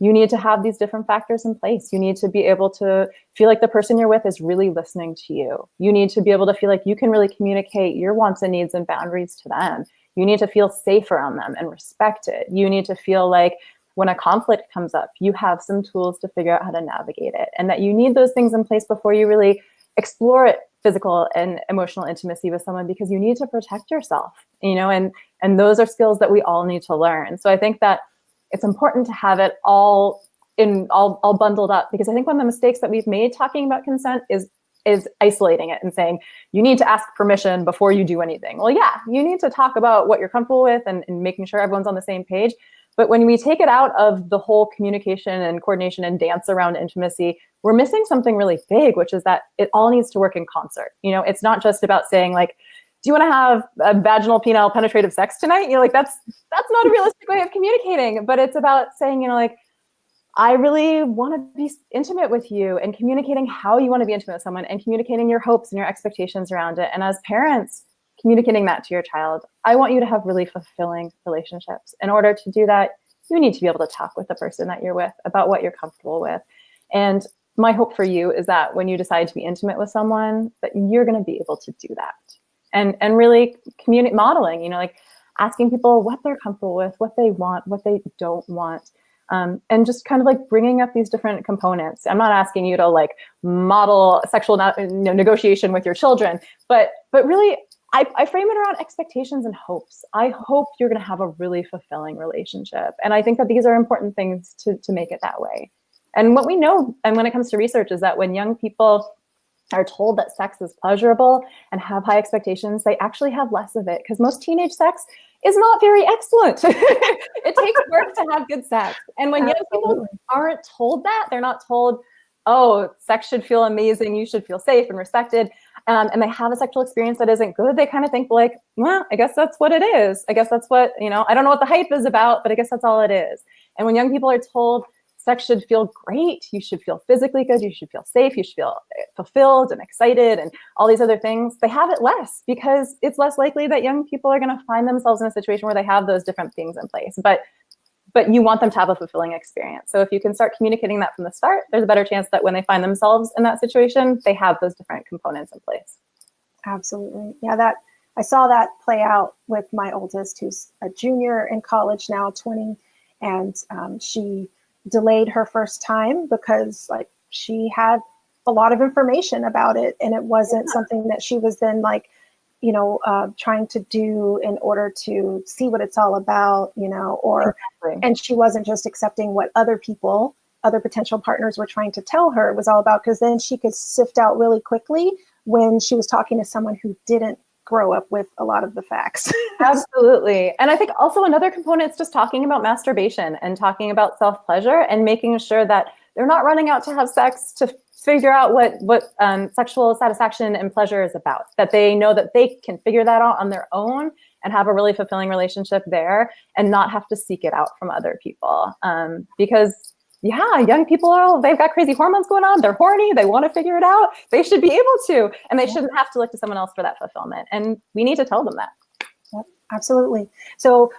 Speaker 2: you need to have these different factors in place. You need to be able to feel like the person you're with is really listening to you. You need to be able to feel like you can really communicate your wants and needs and boundaries to them. You need to feel safe around them and respected. You need to feel like when a conflict comes up, you have some tools to figure out how to navigate it, and that you need those things in place before you really explore physical and emotional intimacy with someone, because you need to protect yourself, and those are skills that we all need to learn. So I think that it's important to have it all bundled up, because I think one of the mistakes that we've made talking about consent is isolating it and saying, you need to ask permission before you do anything. Well, yeah, you need to talk about what you're comfortable with and making sure everyone's on the same page. But when we take it out of the whole communication and coordination and dance around intimacy, we're missing something really big, which is that it all needs to work in concert. It's not just about saying, like, do you want to have a vaginal penile penetrative sex tonight? That's not a realistic way of communicating, but it's about saying, like, I really want to be intimate with you, and communicating how you want to be intimate with someone and communicating your hopes and your expectations around it. And as parents, communicating that to your child. I want you to have really fulfilling relationships. In order to do that, you need to be able to talk with the person that you're with about what you're comfortable with. And my hope for you is that when you decide to be intimate with someone, that you're going to be able to do that. And really modeling, like asking people what they're comfortable with, what they want, what they don't want. And just kind of like bringing up these different components. I'm not asking you to like model sexual negotiation with your children, but really I frame it around expectations and hopes. I hope you're going to have a really fulfilling relationship. And I think that these are important things to make it that way. And what we know, and when it comes to research, is that when young people are told that sex is pleasurable and have high expectations, they actually have less of it, because most teenage sex is not very excellent. It takes work to have good sex. And when young people aren't told that, they're not told, oh, sex should feel amazing, you should feel safe and respected, and they have a sexual experience that isn't good, they kind of think like, well, I guess that's what it is. I guess that's what, I don't know what the hype is about, but I guess that's all it is. And when young people are told sex should feel great, you should feel physically good, you should feel safe, you should feel fulfilled and excited and all these other things, they have it less, because it's less likely that young people are going to find themselves in a situation where they have those different things in place. But you want them to have a fulfilling experience. So if you can start communicating that from the start, there's a better chance that when they find themselves in that situation, they have those different components in place.
Speaker 1: Absolutely. Yeah, I saw that play out with my oldest, who's a junior in college now, 20, and she delayed her first time because like she had a lot of information about it, and it wasn't something that she was then like, trying to do in order to see what it's all about, and she wasn't just accepting what other potential partners were trying to tell her it was all about, because then she could sift out really quickly when she was talking to someone who didn't grow up with a lot of the facts.
Speaker 2: Absolutely. And I think also another component is just talking about masturbation and talking about self-pleasure and making sure that they're not running out to have sex to figure out what sexual satisfaction and pleasure is about, that they know that they can figure that out on their own and have a really fulfilling relationship there and not have to seek it out from other people. Because young people they've got crazy hormones going on. They're horny. They want to figure it out. They should be able to, and they shouldn't have to look to someone else for that fulfillment. And we need to tell them that.
Speaker 1: Yep, absolutely. So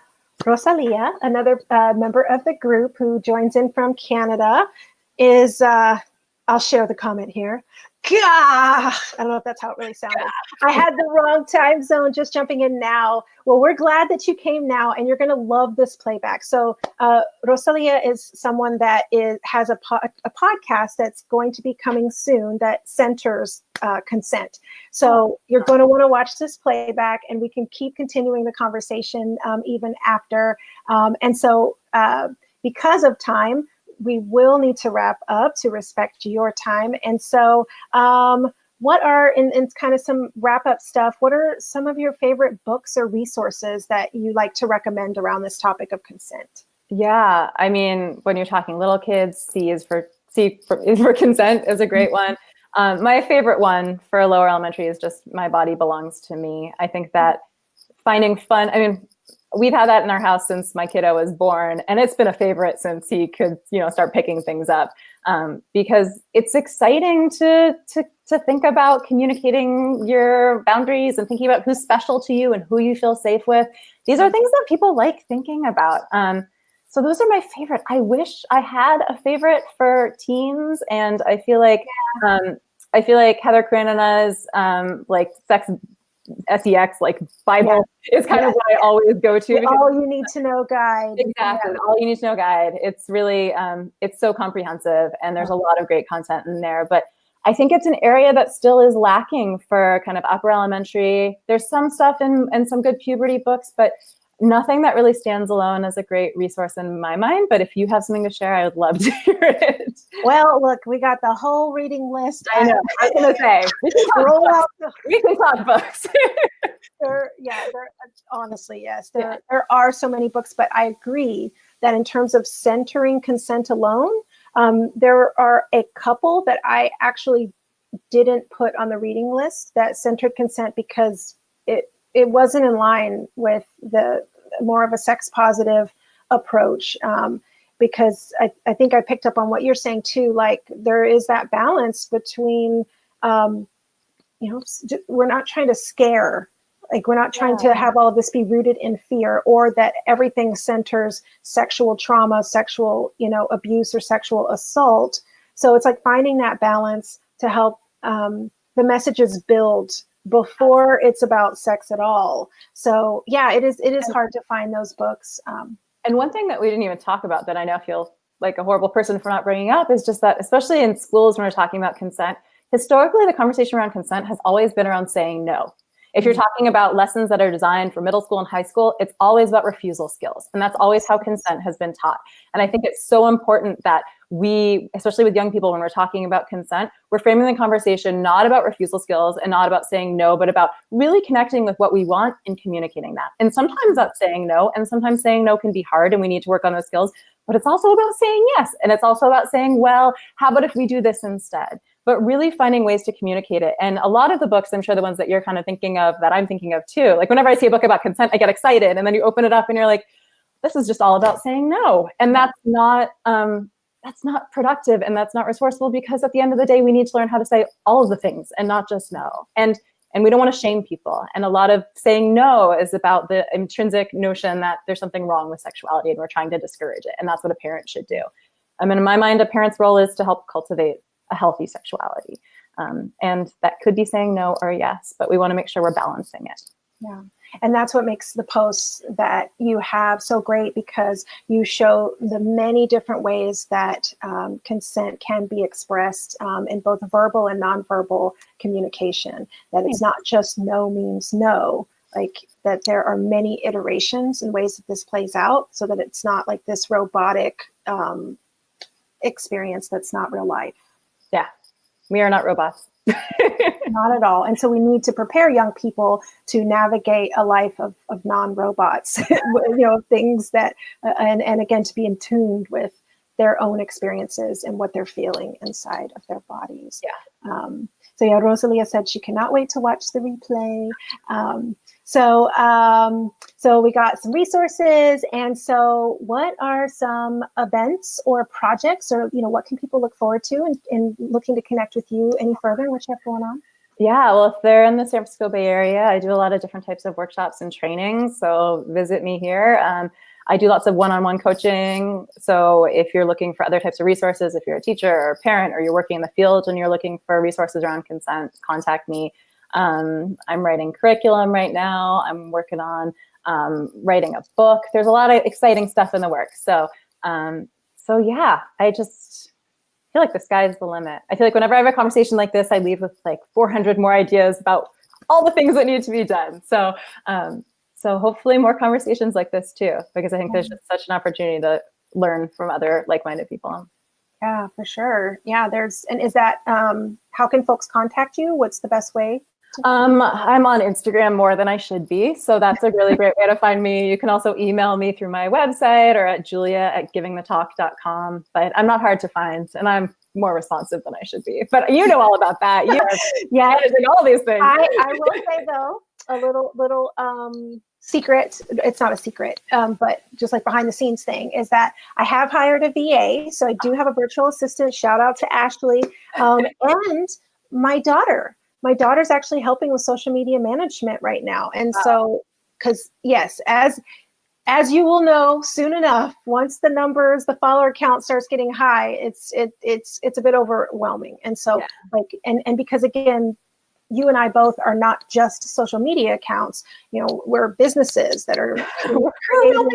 Speaker 1: Rosalia, another member of the group who joins in from Canada, is I'll share the comment here. Gah! I don't know if that's how it really sounded. I had the wrong time zone, just jumping in now. Well, we're glad that you came now, and you're going to love this playback. So Rosalia is someone that has a podcast that's going to be coming soon that centers consent. So you're going to want to watch this playback, and we can keep continuing the conversation even after. And so because of time, we will need to wrap up to respect your time. And so what are, in kind of some wrap up stuff, what are some of your favorite books or resources that you like to recommend around this topic of consent?
Speaker 2: Yeah, I mean, when you're talking little kids, C is for consent is a great one. My favorite one for lower elementary is just My Body Belongs to Me. I think that finding fun, I mean, we've had that in our house since my kiddo was born, and it's been a favorite since he could, start picking things up, because it's exciting to think about communicating your boundaries and thinking about who's special to you and who you feel safe with. These are things that people like thinking about. So those are my favorite. I wish I had a favorite for teens, and I feel like Heather Karenina's like sex Bible is kind of what I always go to.
Speaker 1: All You Need to Know guide.
Speaker 2: Exactly. All You Need to Know guide. It's really, it's so comprehensive, and there's a lot of great content in there, but I think it's an area that still is lacking for kind of upper elementary. There's some stuff in some good puberty books, but nothing that really stands alone as a great resource in my mind. But if you have something to share, I would love to hear it.
Speaker 1: Well, look, we got the whole reading list.
Speaker 2: I know. I was going to say, we can talk books.
Speaker 1: Honestly, yes. There are so many books, but I agree that in terms of centering consent alone, there are a couple that I actually didn't put on the reading list that centered consent because it wasn't in line with the more of a sex positive approach. Because I think I picked up on what you're saying too, like there is that balance between, we're not trying to scare, like we're not trying to have all of this be rooted in fear, or that everything centers sexual trauma, sexual, abuse or sexual assault. So it's like finding that balance to help the messages build before it's about sex at all. So yeah, it is hard to find those books.
Speaker 2: And one thing that we didn't even talk about that I now feel like a horrible person for not bringing up is just that, especially in schools when we're talking about consent, historically the conversation around consent has always been around saying no. If you're talking about lessons that are designed for middle school and high school, it's always about refusal skills. And that's always how consent has been taught. And I think it's so important that we, especially with young people, when we're talking about consent, we're framing the conversation not about refusal skills and not about saying no, but about really connecting with what we want and communicating that. And sometimes that's saying no, and sometimes saying no can be hard and we need to work on those skills, but it's also about saying yes. And it's also about saying, well, how about if we do this instead? But really finding ways to communicate it. And a lot of the books, I'm sure the ones that you're kind of thinking of, that I'm thinking of too, like whenever I see a book about consent, I get excited. And then you open it up and you're like, this is just all about saying no. And that's not productive, and that's not resourceful, because at the end of the day, we need to learn how to say all of the things and not just no. And we don't want to shame people. And a lot of saying no is about the intrinsic notion that there's something wrong with sexuality and we're trying to discourage it. And that's what a parent should do. I mean, in my mind, a parent's role is to help cultivate a healthy sexuality. And that could be saying no or yes, but we want to make sure we're balancing it.
Speaker 1: Yeah. And that's what makes the posts that you have so great, because you show the many different ways that consent can be expressed in both verbal and nonverbal communication. That it's not just no means no, like that there are many iterations and ways that this plays out, so that it's not like this robotic experience that's not real life. Yeah.
Speaker 2: We are not robots.
Speaker 1: Not at all. And so we need to prepare young people to navigate a life of non-robots, things that, and again, to be in tune with their own experiences and what they're feeling inside of their bodies.
Speaker 2: Yeah.
Speaker 1: So Rosalia said she cannot wait to watch the replay. So we got some resources. And so what are some events or projects, or, what can people look forward to in looking to connect with you any further? What you have going on?
Speaker 2: Yeah, well, if they're in the San Francisco Bay Area, I do a lot of different types of workshops and trainings. So visit me here. I do lots of one-on-one coaching. So if you're looking for other types of resources, if you're a teacher or a parent, or you're working in the field and you're looking for resources around consent, contact me. I'm writing curriculum right now. I'm working on writing a book. There's a lot of exciting stuff in the works. So yeah, I just feel like the sky's the limit. I feel like whenever I have a conversation like this, I leave with like 400 more ideas about all the things that need to be done. So hopefully more conversations like this too, because I think there's just such an opportunity to learn from other like-minded people.
Speaker 1: Yeah, for sure. Yeah, and is that, how can folks contact you? What's the best way?
Speaker 2: I'm on Instagram more than I should be. So that's a really great way to find me. You can also email me through my website or at julia@givingthetalk.com. But I'm not hard to find, and I'm more responsive than I should be. But you know all about that. You
Speaker 1: yeah,
Speaker 2: managing all these things.
Speaker 1: I will say though, a little secret. It's not a secret, but just like behind the scenes thing is that I have hired a VA. So I do have a virtual assistant. Shout out to Ashley, and my daughter's actually helping with social media management right now. And so, because yes, as you will know soon enough, once the follower count starts getting high, it's a bit overwhelming. And so and because again, you and I both are not just social media accounts, we're businesses that are creating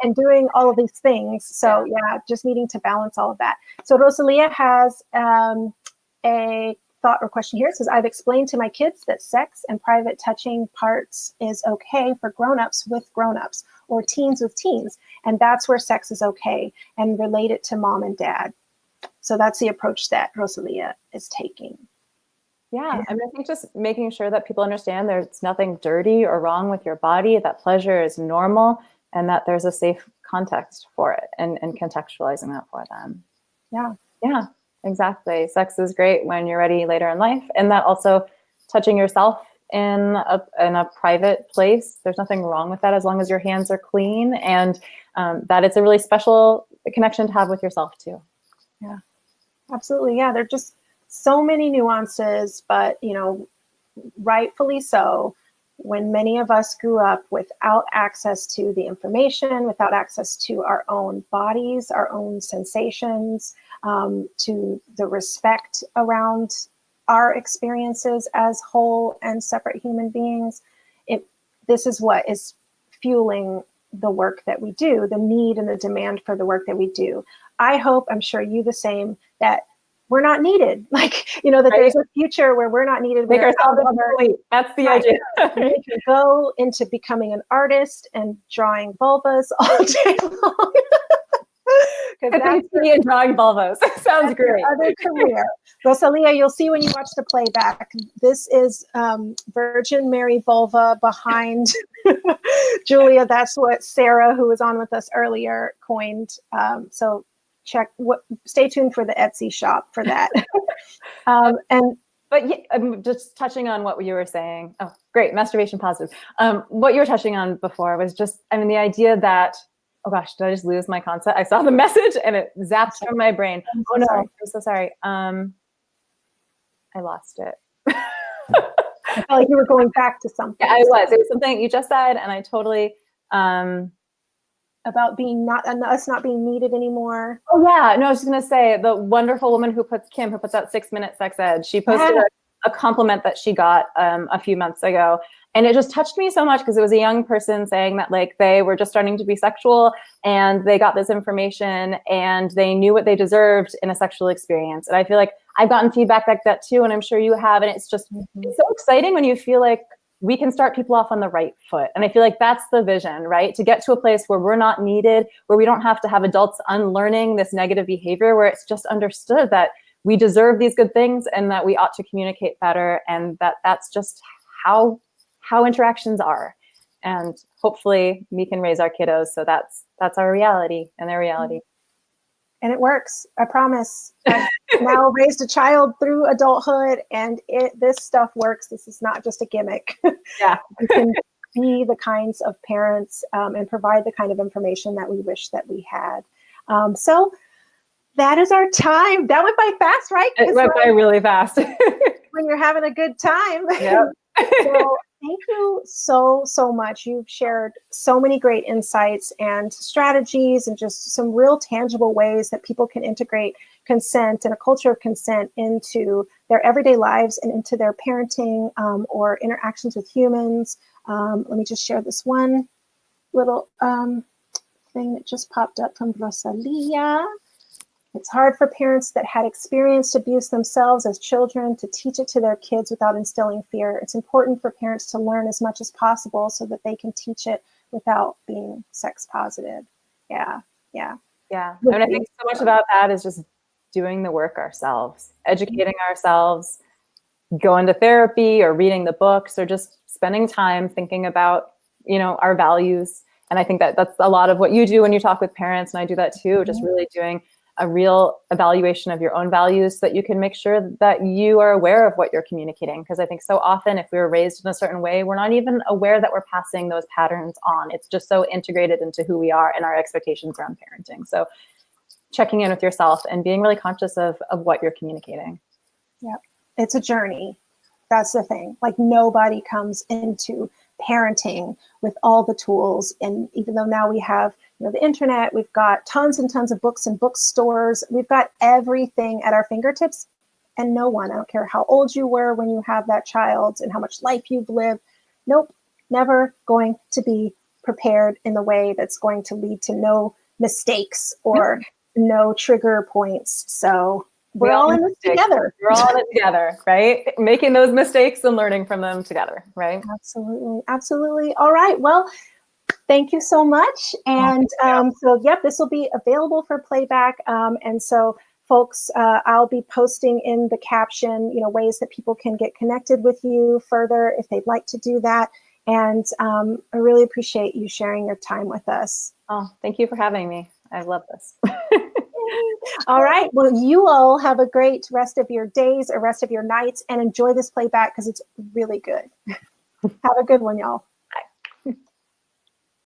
Speaker 1: and doing all of these things. So just needing to balance all of that. So Rosalia has a thought or question here. It says, I've explained to my kids that sex and private touching parts is okay for grownups with grownups or teens with teens. And that's where sex is okay, and relate it to mom and dad. So that's the approach that Rosalia is taking.
Speaker 2: Yeah, I think just making sure that people understand there's nothing dirty or wrong with your body, that pleasure is normal, and that there's a safe context for it, and contextualizing that for them. Yeah, exactly. Sex is great when you're ready later in life, and that also touching yourself in a private place, there's nothing wrong with that as long as your hands are clean, and that it's a really special connection to have with yourself too.
Speaker 1: Yeah, absolutely. Yeah, they're just so many nuances, but rightfully so. When many of us grew up without access to the information, without access to our own bodies, our own sensations, to the respect around our experiences as whole and separate human beings, this is what is fueling the work that we do, the need and the demand for the work that we do. I hope, I'm sure you the same, that we're not needed. That there's a future where we're not needed.
Speaker 2: Make ourselves obsolete. That's the idea.
Speaker 1: We can go into becoming an artist and drawing vulvas all day long.
Speaker 2: That's me and drawing vulvas. Sounds great.
Speaker 1: Other career. Rosalia, you'll see when you watch the playback. This is Virgin Mary vulva behind Julia. That's what Sarah, who was on with us earlier, coined. So stay tuned for the Etsy shop for that.
Speaker 2: But I'm just touching on what you were saying. Oh, great. Masturbation positive. What you were touching on before was just, the idea that, oh gosh, did I just lose my concept? I saw the message and it zapped from my brain. Oh no, I'm so sorry. I lost it.
Speaker 1: I felt like you were going back to something.
Speaker 2: Yeah, I was. It was something you just said, and I totally,
Speaker 1: about us not being needed anymore.
Speaker 2: Oh yeah, no, I was just gonna say the wonderful woman who puts out 6 Minute Sex Ed. She posted a compliment that she got a few months ago, and it just touched me so much because it was a young person saying that they were just starting to be sexual and they got this information and they knew what they deserved in a sexual experience. And I feel like I've gotten feedback like that too, and I'm sure you have. And it's just it's so exciting when you feel like we can start people off on the right foot. And I feel like that's the vision, right? To get to a place where we're not needed, where we don't have to have adults unlearning this negative behavior, where it's just understood that we deserve these good things and that we ought to communicate better, and that's just how interactions are. And hopefully we can raise our kiddos so that's our reality and their reality.
Speaker 1: And it works, I promise. I've now raised a child through adulthood, and this stuff works. This is not just a gimmick.
Speaker 2: Yeah.
Speaker 1: We can be the kinds of parents and provide the kind of information that we wish that we had. So that is our time. That went by fast, right?
Speaker 2: It went by really fast.
Speaker 1: When you're having a good time.
Speaker 2: Yep.
Speaker 1: So Thank you so, so much. You've shared so many great insights and strategies and just some real tangible ways that people can integrate consent and a culture of consent into their everyday lives and into their parenting or interactions with humans. Let me just share this one little thing that just popped up from Rosalia. It's hard for parents that had experienced abuse themselves as children to teach it to their kids without instilling fear. It's important for parents to learn as much as possible so that they can teach it without being sex positive. Yeah, yeah.
Speaker 2: Yeah. I mean, I think so much about that is just doing the work ourselves, educating ourselves, going to therapy or reading the books or just spending time thinking about, our values. And I think that that's a lot of what you do when you talk with parents. And I do that too, just really doing a real evaluation of your own values so that you can make sure that you are aware of what you're communicating. Because I think so often if we were raised in a certain way, we're not even aware that we're passing those patterns on. It's just so integrated into who we are and our expectations around parenting. So checking in with yourself and being really conscious of what you're communicating.
Speaker 1: Yeah, it's a journey. That's the thing. Like nobody comes into parenting with all the tools. And even though now we have the internet, we've got tons and tons of books in bookstores, we've got everything at our fingertips. And no one, I don't care how old you were when you have that child and how much life you've lived, nope, never going to be prepared in the way that's going to lead to no mistakes or no trigger points. So we're all in this together.
Speaker 2: We're all in it together, right? Making those mistakes and learning from them together, right?
Speaker 1: Absolutely. Absolutely. All right. Well, thank you so much. And this will be available for playback. And so folks, I'll be posting in the caption, ways that people can get connected with you further if they'd like to do that. And I really appreciate you sharing your time with us.
Speaker 2: Oh, thank you for having me. I love this.
Speaker 1: All right. Well, you all have a great rest of your days or rest of your nights and enjoy this playback because it's really good. Have a good one, y'all.